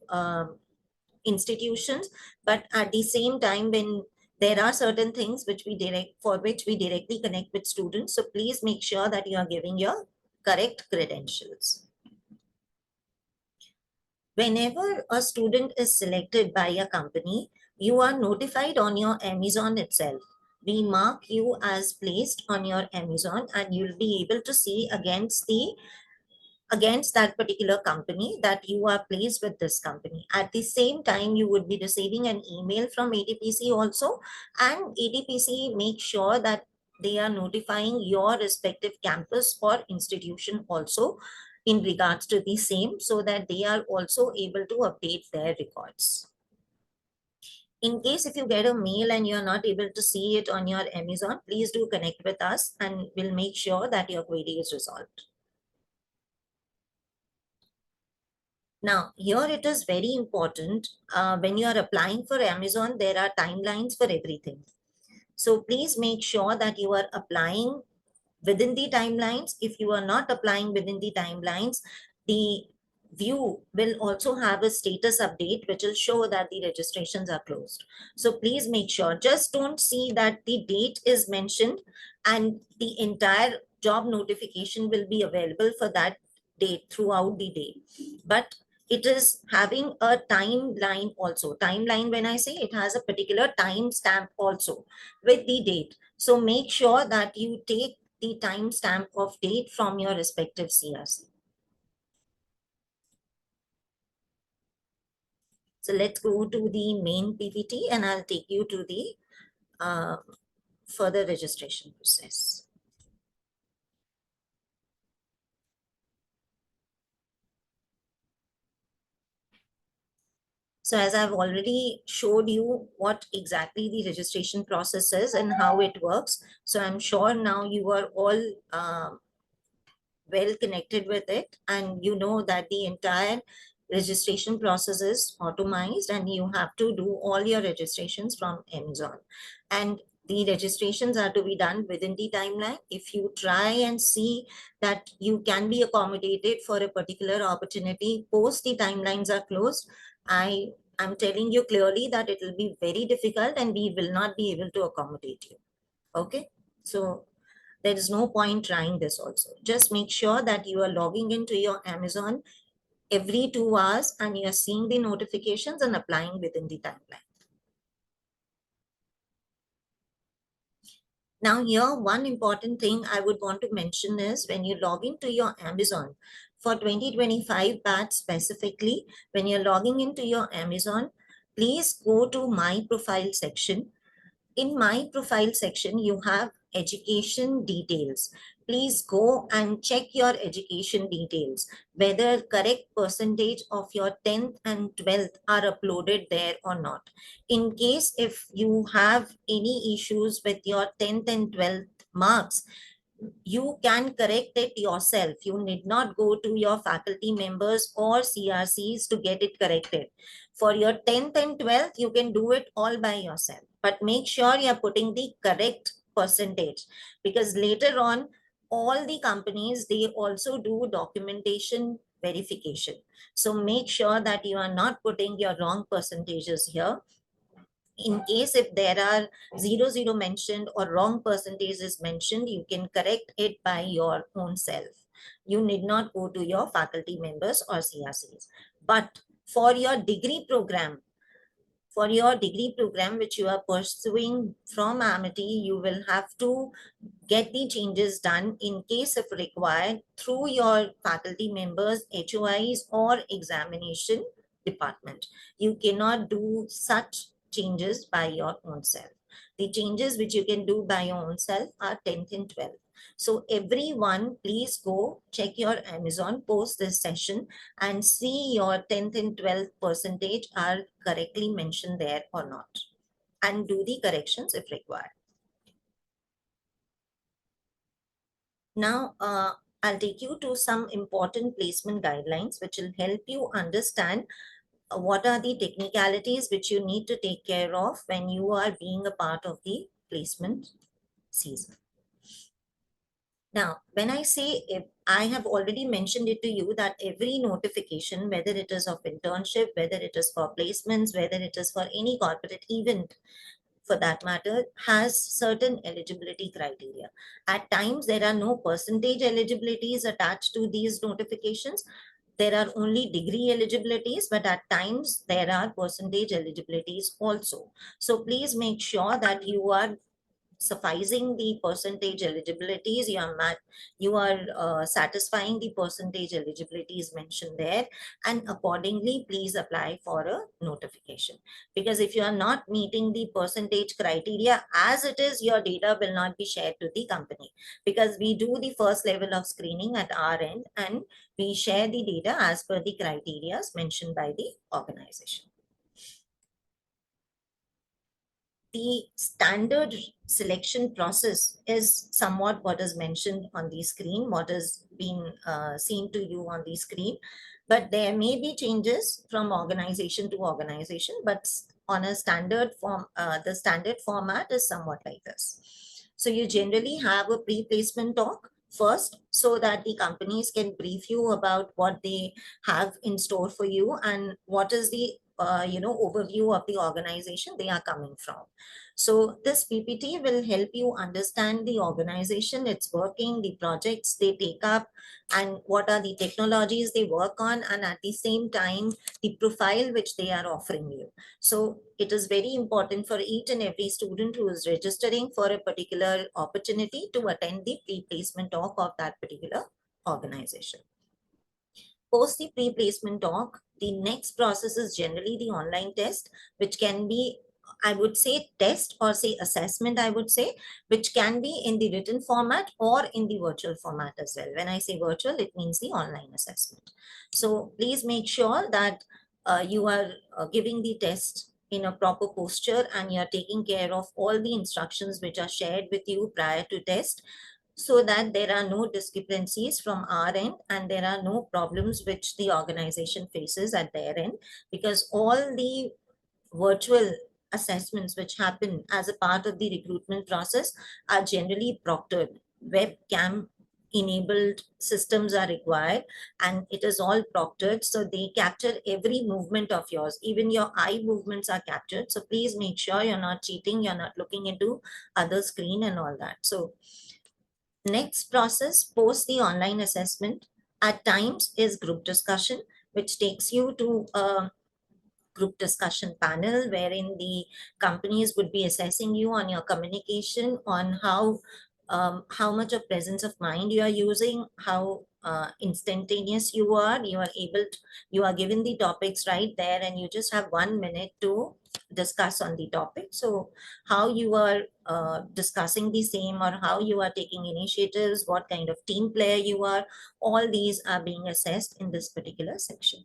institutions, but at the same time, when there are certain things which we directly connect with students, so please make sure that you are giving your correct credentials. Whenever a student is selected by a company, you are notified on your Amazon itself. We mark you as placed on your Amazon and you'll be able to see against that particular company that you are placed with this company. At the same time, you would be receiving an email from ATPC also, and ATPC make sure that they are notifying your respective campus or institution also in regards to the same, so that they are also able to update their records. In case if you get a mail and you're not able to see it on your Amazon, please do connect with us and we'll make sure that your query is resolved. Now, here it is very important. When you are applying for Amazon, there are timelines for everything. So please make sure that you are applying within the timelines. If you are not applying within the timelines, the view will also have a status update which will show that the registrations are closed. So please make sure, just don't see that the date is mentioned and the entire job notification will be available for that date throughout the day. But it is having a timeline also. Timeline, when I say, it has a particular time stamp also with the date. So make sure that you take the time stamp of date from your respective CRC. So let's go to the main PPT and I'll take you to the further registration process. So as I've already showed you what exactly the registration process is and how it works, so I'm sure now you are all well connected with it, and you know that the entire registration process is automized and you have to do all your registrations from Amazon. And the registrations are to be done within the timeline. If you try and see that you can be accommodated for a particular opportunity post the timelines are closed, I'm I'm telling you clearly that it will be very difficult and we will not be able to accommodate you. Okay, so there is no point trying this also. Just make sure that you are logging into your Amazon every 2 hours and you are seeing the notifications and applying within the timeline. Now here, one important thing I would want to mention is when you log into your Amazon for 2025 batch specifically, when you're logging into your Amazon, please go to my profile section. In my profile section, you have education details. Please go and check your education details, whether correct percentage of your 10th and 12th are uploaded there or not. In case if you have any issues with your 10th and 12th marks, you can correct it yourself. You need not go to your faculty members or CRCs to get it corrected. For your 10th and 12th, you can do it all by yourself, but make sure you're putting the correct percentage, because later on, all the companies, they also do documentation verification. So make sure that you are not putting your wrong percentages here. In case if there are 00 mentioned or wrong percentage is mentioned, you can correct it by your own self. You need not go to your faculty members or CRCs. But for your degree program, which you are pursuing from Amity, you will have to get the changes done in case if required through your faculty members, HOIs or examination department. You cannot do such changes by your own self. The changes which you can do by your own self are 10th and 12th. So everyone, please go check your Amazon post this session and see your 10th and 12th percentage are correctly mentioned there or not, and do the corrections if required. Now, I'll take you to some important placement guidelines which will help you understand what are the technicalities which you need to take care of when you are being a part of the placement season. Now, when I say, if I have already mentioned it to you that every notification, whether it is of internship, whether it is for placements, whether it is for any corporate event, for that matter, has certain eligibility criteria. At times, there are no percentage eligibilities attached to these notifications. There are only degree eligibilities, but at times there are percentage eligibilities also. So please make sure that you are sufficing the percentage eligibilities, you are satisfying the percentage eligibilities mentioned there, and accordingly please apply for a notification. Because if you are not meeting the percentage criteria as it is, your data will not be shared to the company, because we do the first level of screening at our end and we share the data as per the criteria mentioned by the organization. The standard selection process is somewhat what is mentioned on the screen, what is being seen to you on the screen, but there may be changes from organization to organization, but on a standard form, the standard format is somewhat like this. So you generally have a pre-placement talk first, so that the companies can brief you about what they have in store for you and what is the overview of the organization they are coming from. So this PPT will help you understand the organization, its working, the projects they take up, and what are the technologies they work on, and at the same time, the profile which they are offering you. So it is very important for each and every student who is registering for a particular opportunity to attend the pre-placement talk of that particular organization. Post the pre-placement talk, the next process is generally the online test, which can be, I would say, test or say assessment, I would say, which can be in the written format or in the virtual format as well. When I say virtual, it means the online assessment. So please make sure that you are giving the test in a proper posture and you're taking care of all the instructions which are shared with you prior to test, so that there are no discrepancies from our end and there are no problems which the organization faces at their end, because all the virtual assessments which happen as a part of the recruitment process are generally proctored, webcam enabled systems are required, and it is all proctored. So they capture every movement of yours. Even your eye movements are captured. So please make sure you're not cheating. You're not looking into other screen and all that. So next process post the online assessment at times is group discussion, which takes you to a group discussion panel wherein the companies would be assessing you on your communication, on how much of presence of mind you are using, how instantaneous you are. You are given the topics right there, and you just have 1 minute to discuss on the topic. So how you are discussing the same, or how you are taking initiatives, what kind of team player you are, all these are being assessed in this particular section.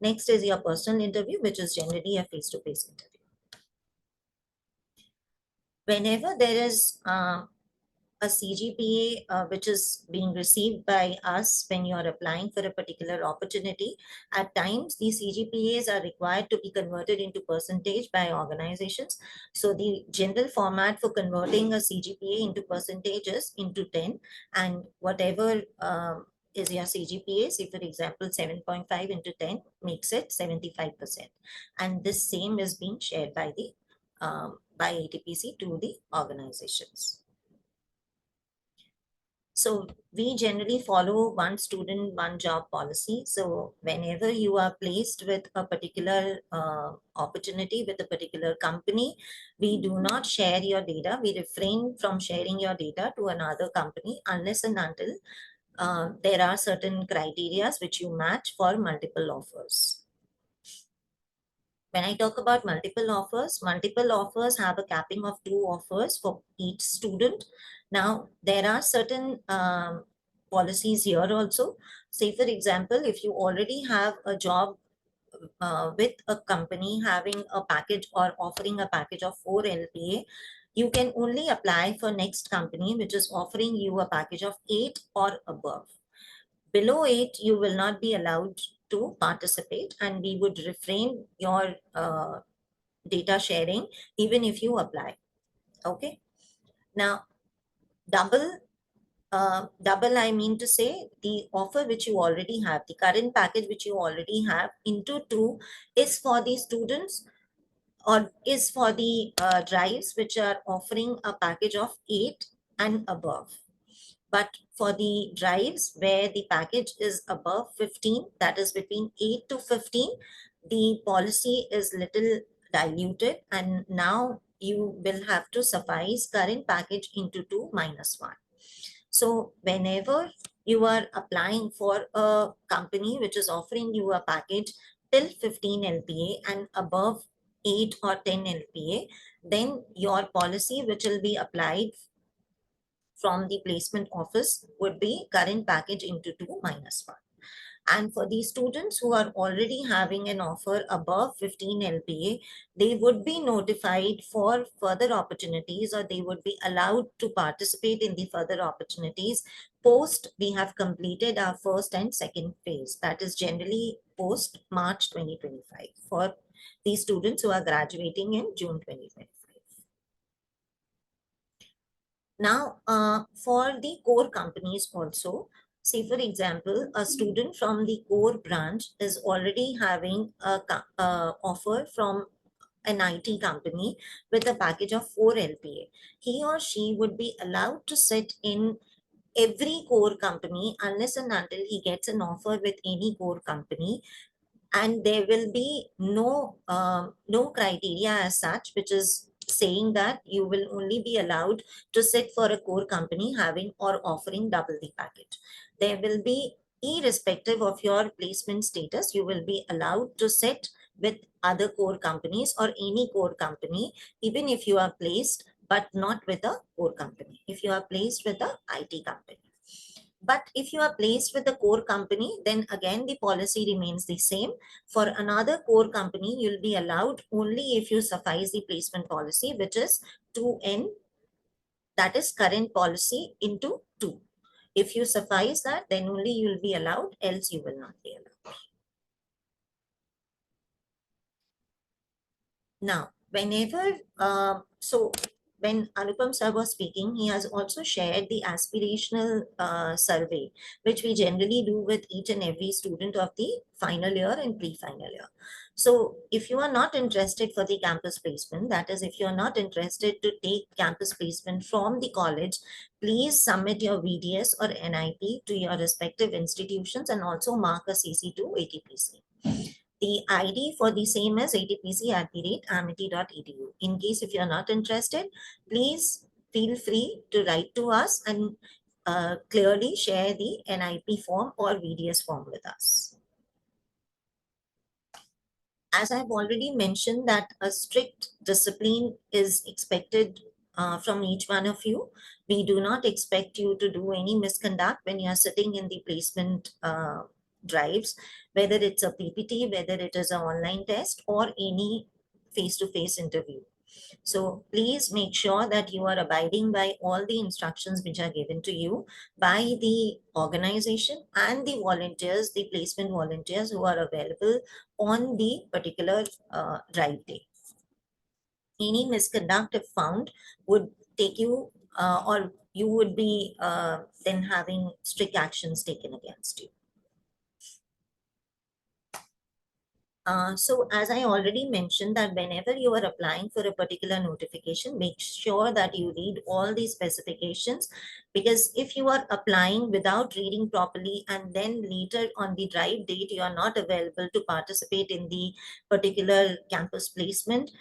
Next is your personal interview, which is generally a face-to-face interview. Whenever there is a CGPA which is being received by us when you are applying for a particular opportunity, at times these CGPAs are required to be converted into percentage by organizations. So the general format for converting a CGPA into percentages into 10, and whatever is your CGPA, say for example 7.5 into 10 makes it 75%, and this same is being shared by the by ATPC to the organizations. So we generally follow one student, one job policy. So whenever you are placed with a particular opportunity with a particular company, we do not share your data. We refrain from sharing your data to another company unless and until there are certain criteria which you match for multiple offers. When I talk about multiple offers have a capping of 2 offers for each student. Now, there are certain policies here also. Say, for example, if you already have a job with a company having a package or offering a package of 4 LPA, you can only apply for next company which is offering you a package of 8 or above. Below 8, you will not be allowed to participate, and we would refrain your data sharing even if you apply. Okay. Now, double, I mean to say the offer which you already have, the current package which you already have into 2 is for the students, or is for the drives which are offering a package of 8 and above. But for the drives where the package is above 15, that is between 8 to 15, the policy is little diluted, and now you will have to suffice current package into 2 minus 1. So whenever you are applying for a company which is offering you a package till 15 LPA and above 8 or 10 LPA, then your policy which will be applied from the placement office would be current package into 2 minus 1. And for the students who are already having an offer above 15 LPA, they would be notified for further opportunities, or they would be allowed to participate in the further opportunities post we have completed our first and second phase. That is generally post March 2025 for the students who are graduating in June 2025. Now, for the core companies also, say for example, a student from the core branch is already having a offer from an IT company with a package of 4 LPA. He or she would be allowed to sit in every core company unless and until he gets an offer with any core company, and there will be no criteria as such which is saying that you will only be allowed to sit for a core company having or offering double the package. There will be, irrespective of your placement status, you will be allowed to sit with other core companies or any core company, even if you are placed but not with a core company, if you are placed with a IT company. But if you are placed with a core company, then again the policy remains the same. For another core company, you'll be allowed only if you suffice the placement policy, which is 2N, that is current policy into 2. If you suffice that, then only you will be allowed, else you will not be allowed. Now, whenever, so when Anupam sir was speaking, he has also shared the aspirational survey, which we generally do with each and every student of the final year and pre-final year. So if you are not interested for the campus placement, that is, if you are not interested to take campus placement from the college, please submit your VDS or NIP to your respective institutions and also mark a CC to ATPC. The ID for the same is atpc@amity.edu. In case if you are not interested, please feel free to write to us and clearly share the NIP form or VDS form with us. As I've already mentioned that a strict discipline is expected from each one of you. We do not expect you to do any misconduct when you are sitting in the placement drives, whether it's a PPT, whether it is an online test or any face-to-face interview. So please make sure that you are abiding by all the instructions which are given to you by the organization and the volunteers, the placement volunteers who are available on the particular drive day. Any misconduct if found would take you or you would be then having strict actions taken against you. So as I already mentioned that whenever you are applying for a particular notification, make sure that you read all the specifications, because if you are applying without reading properly and then later on the drive date, you are not available to participate in the particular campus placement,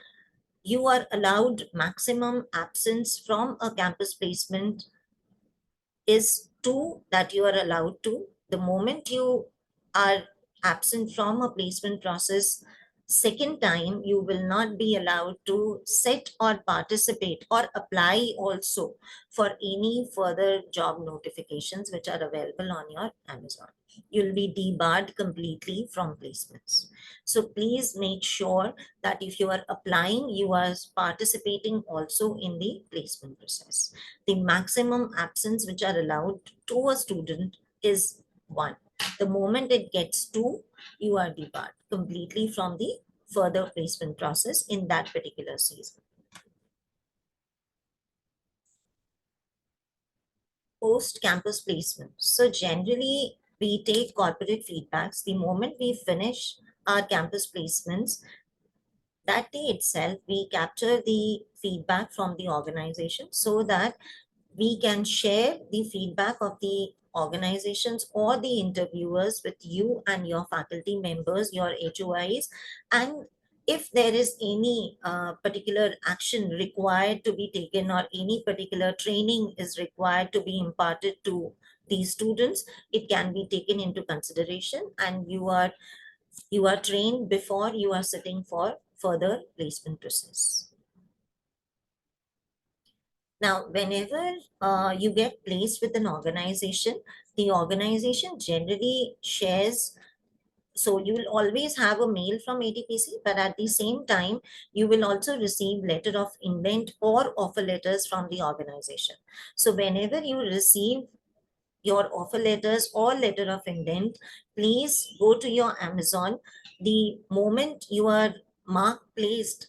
you are allowed maximum absence from a campus placement is 2 that you are allowed to. The moment you are absent from a placement process, second time, you will not be allowed to sit or participate or apply also for any further job notifications which are available on your Amazon. You'll be debarred completely from placements. So please make sure that if you are applying, you are participating also in the placement process. The maximum absence which are allowed to a student is 1. The moment it gets 2, you are debarred completely from the further placement process in that particular season. Post-campus placement. So generally, we take corporate feedbacks. The moment we finish our campus placements, that day itself, we capture the feedback from the organization so that we can share the feedback of the organizations or the interviewers with you and your faculty members, your HOIs, and if there is any particular action required to be taken or any particular training is required to be imparted to these students, it can be taken into consideration and you are trained before you are sitting for further placement process. Now, whenever you get placed with an organization, the organization generally shares, so you will always have a mail from ATPC, but at the same time, you will also receive letter of intent or offer letters from the organization. So whenever you receive your offer letters or letter of intent, please go to your Amazon. The moment you are marked placed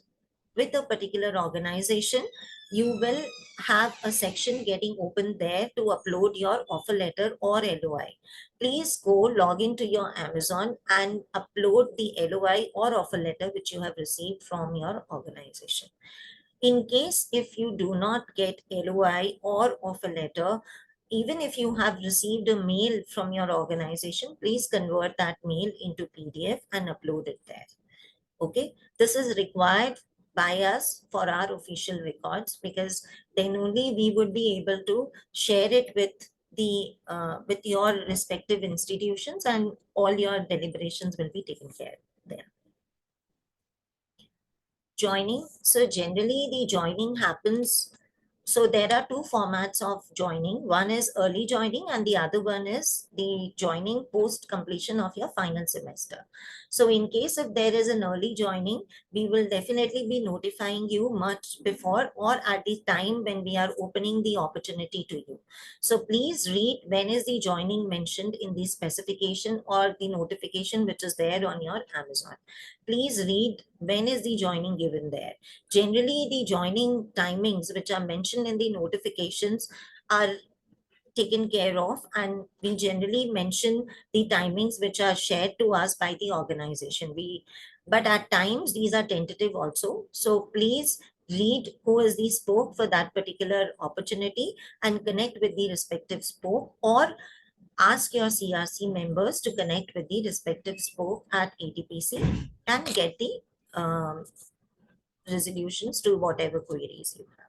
with a particular organization, you will have a section getting open there to upload your offer letter or LOI. Please go log into your Amazon and upload the LOI or offer letter which you have received from your organization. In case if you do not get LOI or offer letter, even if you have received a mail from your organization, please convert that mail into PDF and upload it there. Okay, this is required by us for our official records, because then only we would be able to share it with the with your respective institutions and all your deliberations will be taken care of there. Joining. So generally the joining happens. So there are 2 formats of joining. One is early joining and the other one is the joining post completion of your final semester. So in case if there is an early joining, we will definitely be notifying you much before or at the time when we are opening the opportunity to you. So please read when is the joining mentioned in the specification or the notification which is there on your Amazon. Please read When is the joining given there? Generally, the joining timings which are mentioned in the notifications are taken care of, and we generally mention the timings which are shared to us by the organization. But at times these are tentative also. So please read who is the spoke for that particular opportunity and connect with the respective spoke, or ask your CRC members to connect with the respective spoke at ATPC and get the resolutions to whatever queries you have.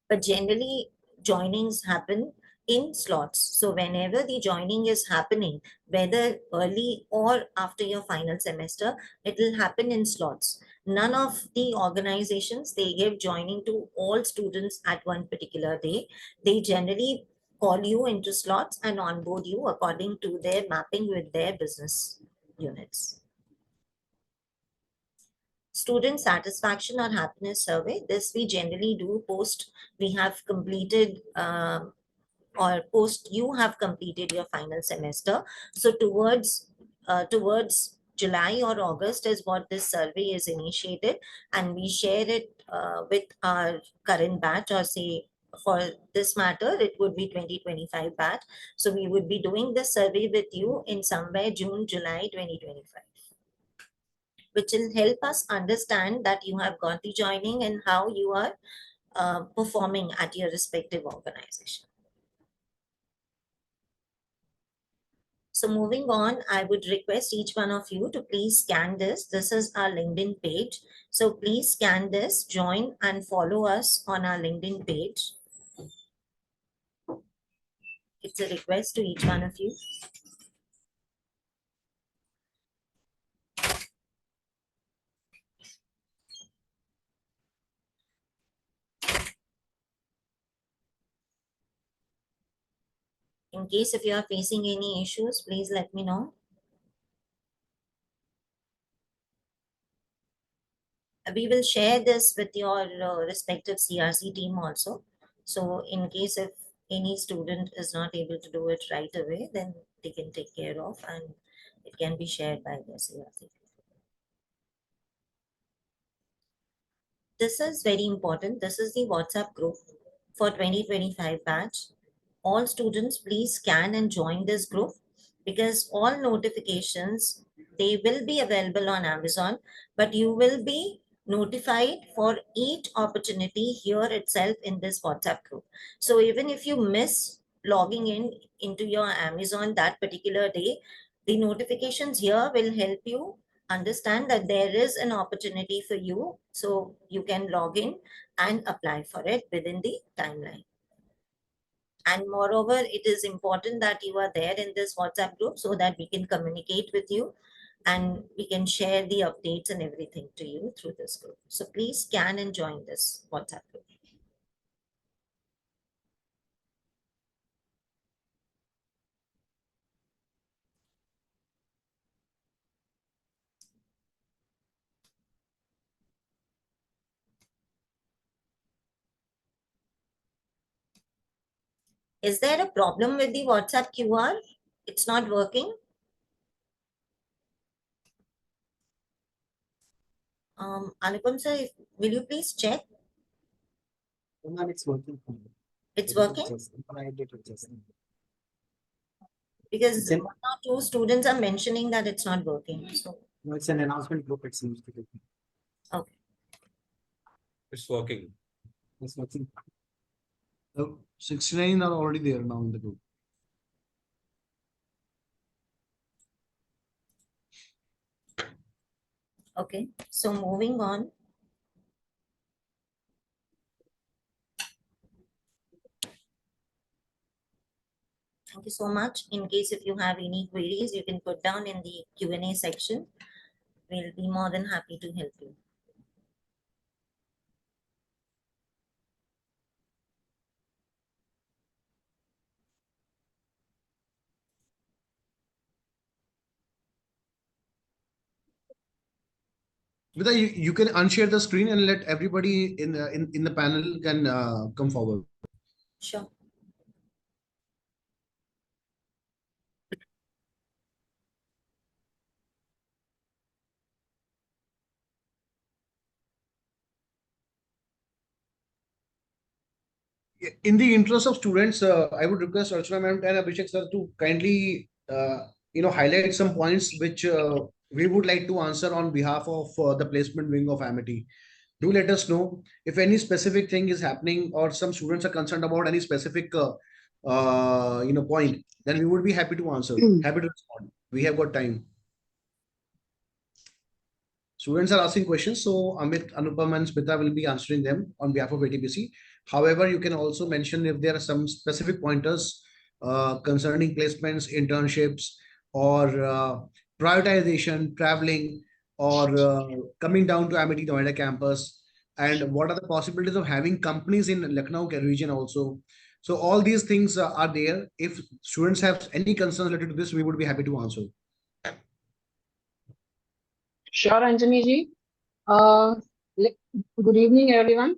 But generally, joinings happen in slots. So whenever the joining is happening, whether early or after your final semester, it will happen in slots. None of the organizations, they give joining to all students at one particular day. They generally call you into slots and onboard you according to their mapping with their business units. Student satisfaction or happiness survey. This we generally do post we have completed or post you have completed your final semester. So towards July or August is what this survey is initiated, and we share it with our current batch, or say for this matter it would be 2025 batch. So we would be doing this survey with you in somewhere June, July 2025, which will help us understand that you have got the joining and how you are performing at your respective organization. So moving on, I would request each one of you to please scan this. This is our LinkedIn page. So please scan this, join and follow us on our LinkedIn page. It's a request to each one of you. In case if you are facing any issues, please let me know. We will share this with your respective CRC team also. So in case if any student is not able to do it right away, then they can take care of, and it can be shared by the CRC. This is very important. This is the WhatsApp group for 2025 batch. All students, please scan and join this group, because all notifications, they will be available on Amazon, but you will be notified for each opportunity here itself in this WhatsApp group. So even if you miss logging into your Amazon that particular day, the notifications here will help you understand that there is an opportunity for you, so you can log in and apply for it within the timeline. And moreover, it is important that you are there in this WhatsApp group so that we can communicate with you and we can share the updates and everything to you through this group. So please scan and join this WhatsApp group. Is there a problem with the WhatsApp QR? It's not working? Anupam sir, will you please check? Ma'am, it's working. It's working? I did it just now. Because Then- one or two students are mentioning that it's not working. So, No, it's an announcement group, it seems to be. okay. It's working. It's working. 69 are already there now in the group. Okay. So moving on. Thank you so much. In case if you have any queries, you can put down in the Q&A section. We'll be more than happy to help you. Vida, you can unshare the screen and let everybody in the panel can come forward. Sure. In the interest of students, I would request Archana ma'am and Abhishek sir to kindly, highlight some points which we would like to answer on behalf of the placement wing of Amity. Do let us know if any specific thing is happening or some students are concerned about any specific, point. Then we would be happy to answer, happy to respond. We have got time. Students are asking questions, so Amit, Anupam, and Smita will be answering them on behalf of ATPC. However, you can also mention if there are some specific pointers concerning placements, internships, or prioritization, traveling, or coming down to Amity Noida campus, and what are the possibilities of having companies in Lucknow region also. So all these things are there. If students have any concerns related to this, we would be happy to answer. Sure, Anjani ji. Uh, Good evening, everyone.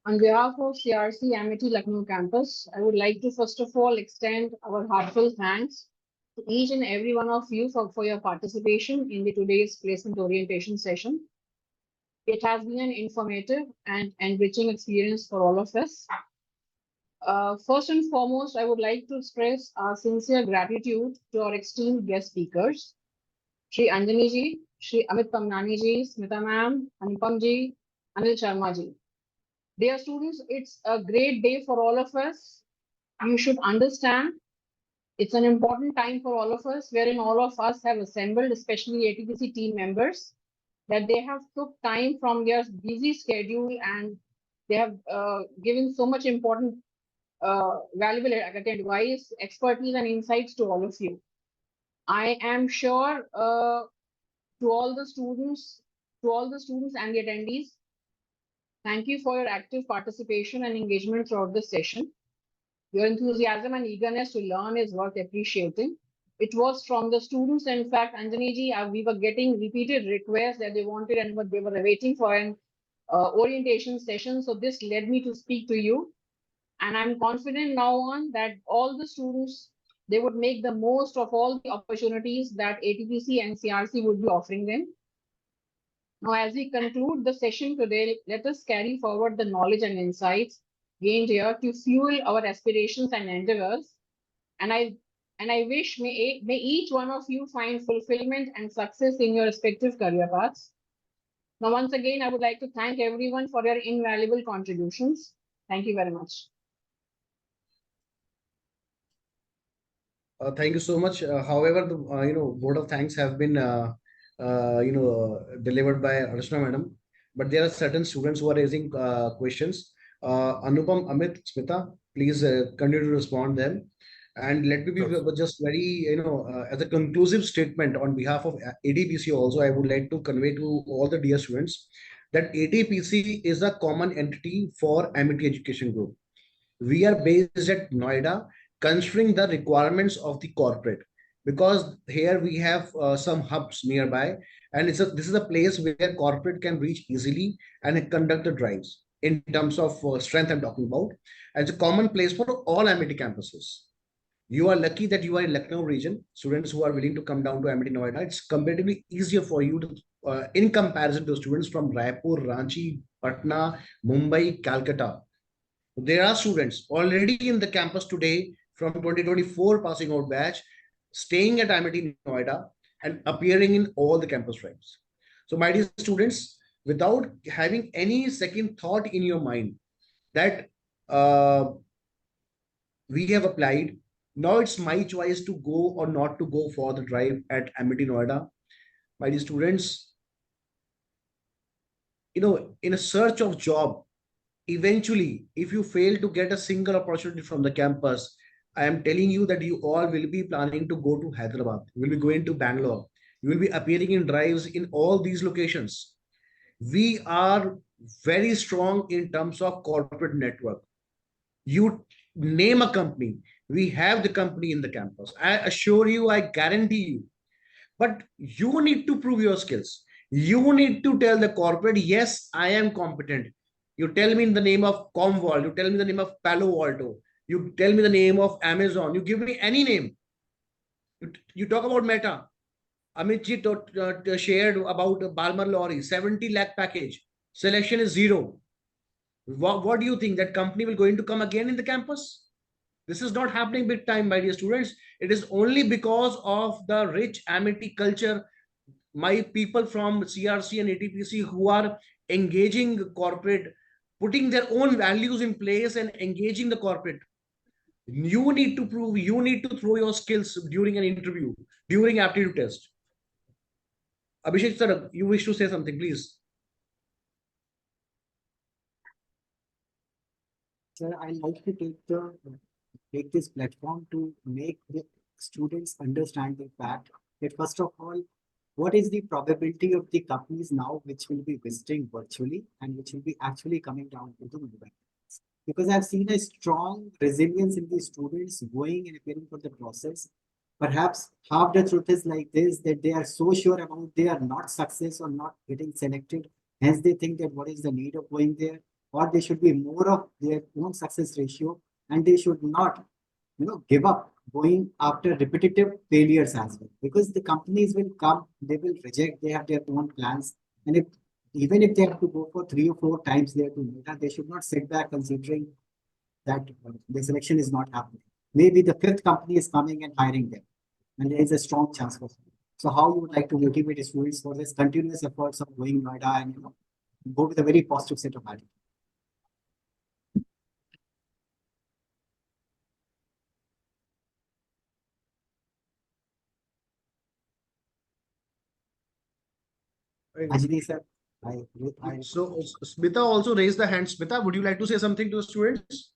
On behalf of CRC Amity Lucknow campus, I would like to first of all extend our heartfelt thanks to each and every one of you for your participation in the today's placement orientation session. It has been an informative and enriching experience for all of us. First and foremost, I would like to express our sincere gratitude to our esteemed guest speakers, Shri Anjani ji, Shri Amit Pamnani ji, Smita ma'am, Anupam ji, Anil Sharma ji. Dear students, it's a great day for all of us. You should understand it's an important time for all of us, wherein all of us have assembled, especially ATPC team members, that they have took time from their busy schedule and they have given so much important, valuable advice, expertise, and insights to all of you. I am sure to all the students and the attendees, thank you for your active participation and engagement throughout the session. Your enthusiasm and eagerness to learn is worth appreciating. It was from the students, in fact, Anjani ji, we were getting repeated requests that they wanted and what they were waiting for an orientation session. So this led me to speak to you. And I'm confident now on that all the students, they would make the most of all the opportunities that ATPC and CRC would be offering them. Now, as we conclude the session today, let us carry forward the knowledge and insights gained here to fuel our aspirations and endeavors. And I wish may each one of you find fulfillment and success in your respective career paths. Now, once again, I would like to thank everyone for their invaluable contributions. Thank you very much. Thank you so much. However, the vote of thanks have been delivered by Archana madam, but there are certain students who are raising questions. Anupam, Amit, Smita, please continue to respond them. And let me be just very, as a conclusive statement on behalf of ATPC also, I would like to convey to all the dear students that ATPC is a common entity for Amity Education Group. We are based at Noida, considering the requirements of the corporate, because here we have some hubs nearby, and this is a place where corporate can reach easily and conduct the drives in terms of strength I'm talking about. And it's a common place for all Amity campuses. You are lucky that you are in Lucknow region. Students who are willing to come down to Amity Noida, it's comparatively easier for you to, in comparison to students from Raipur, Ranchi, Patna, Mumbai, Calcutta. There are students already in the campus today from 2024 passing out batch, staying at Amity Noida and appearing in all the campus drives. So my dear students, without having any second thought in your mind that we have applied, now it's my choice to go or not to go for the drive at Amity Noida. My dear students, in a search of job, eventually, if you fail to get a single opportunity from the campus, I am telling you that you all will be planning to go to Hyderabad. You will be going to Bangalore. You will be appearing in drives in all these locations. We are very strong in terms of corporate network. You name a company, we have the company in the campus. I assure you, I guarantee you. But you need to prove your skills. You need to tell the corporate, yes, I am competent. You tell me in the name of Commvault, you tell me the name of Palo Alto, you tell me the name of Amazon, you give me any name. You talk about Meta. Amit ji shared about Balmer Lorry, 70 lakh package. Selection is 0. What do you think? That company will going to come again in the campus? This is not happening big time, my dear students. It is only because of the rich Amity culture. My people from CRC and ATPC who are engaging corporate, putting their own values in place and engaging the corporate. You need to prove, you need to throw your skills during an interview, during aptitude test. Abhishek sir, you wish to say something, please. Sir, I like to take this platform to make the students understand the fact that first of all, what is the probability of the companies now which will be visiting virtually and which will be actually coming down to the Mumbai? Because I've seen a strong resilience in the students going and appearing for the process. Perhaps half the truth is like this, that they are so sure about they are not success or not getting selected. Hence they think that what is the need of going there, or they should be more of their own success ratio, and they should not, give up going after repetitive failures as well. Because the companies will come, they will reject, they have their own plans. And if even if they have to go for 3 or 4 times there to Noida, they should not sit back considering that the selection is not happening. Maybe the 5th company is coming and hiring them, and there is a strong chance for them. So how you would like to motivate students for this continuous efforts of going Noida and go with a very positive set of attitude? Ajni sir, So Smita also raised the hand. Smita, would you like to say something to the students?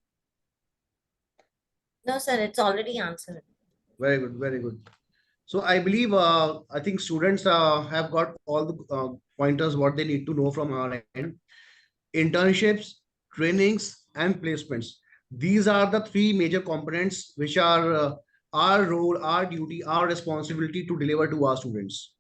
No, sir, it's already answered. Very good, very good. So I believe, I think students have got all the pointers what they need to know from our end. Internships, trainings, and placements. These are the 3 major components which are our role, our duty, our responsibility to deliver to our students.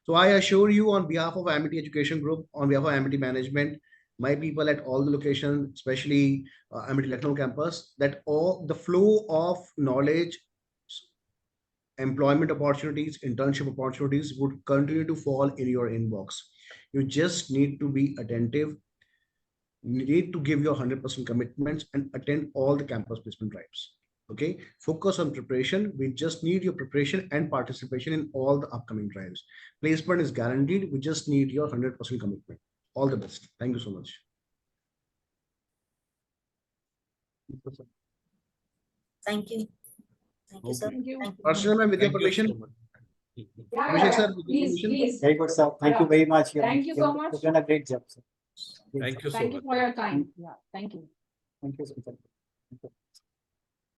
So I assure you on behalf of Amity Education Group, on behalf of Amity Management, my people at all the locations, especially Amity Lucknow campus, that all the flow of knowledge, employment opportunities, internship opportunities would continue to fall in your inbox. You just need to be attentive, need to give your 100% commitments and attend all the campus placement drives. Okay, focus on preparation. We just need your preparation and participation in all the upcoming drives. Placement is guaranteed. We just need your 100% commitment. All the best. Thank you so much. Thank you. Thank you, sir. Thank you. Thank you. Archana ma'am, with your Thank you permission. so much. Yeah, Abhishek yeah, sir, yeah. with your Please, permission. please. very good, sir. Thank you Yeah. very much. Thank you so much. You've done a great job, sir. Thank you so Thank you much. for your time. Yeah, thank you. Thank you, sir. Thank you.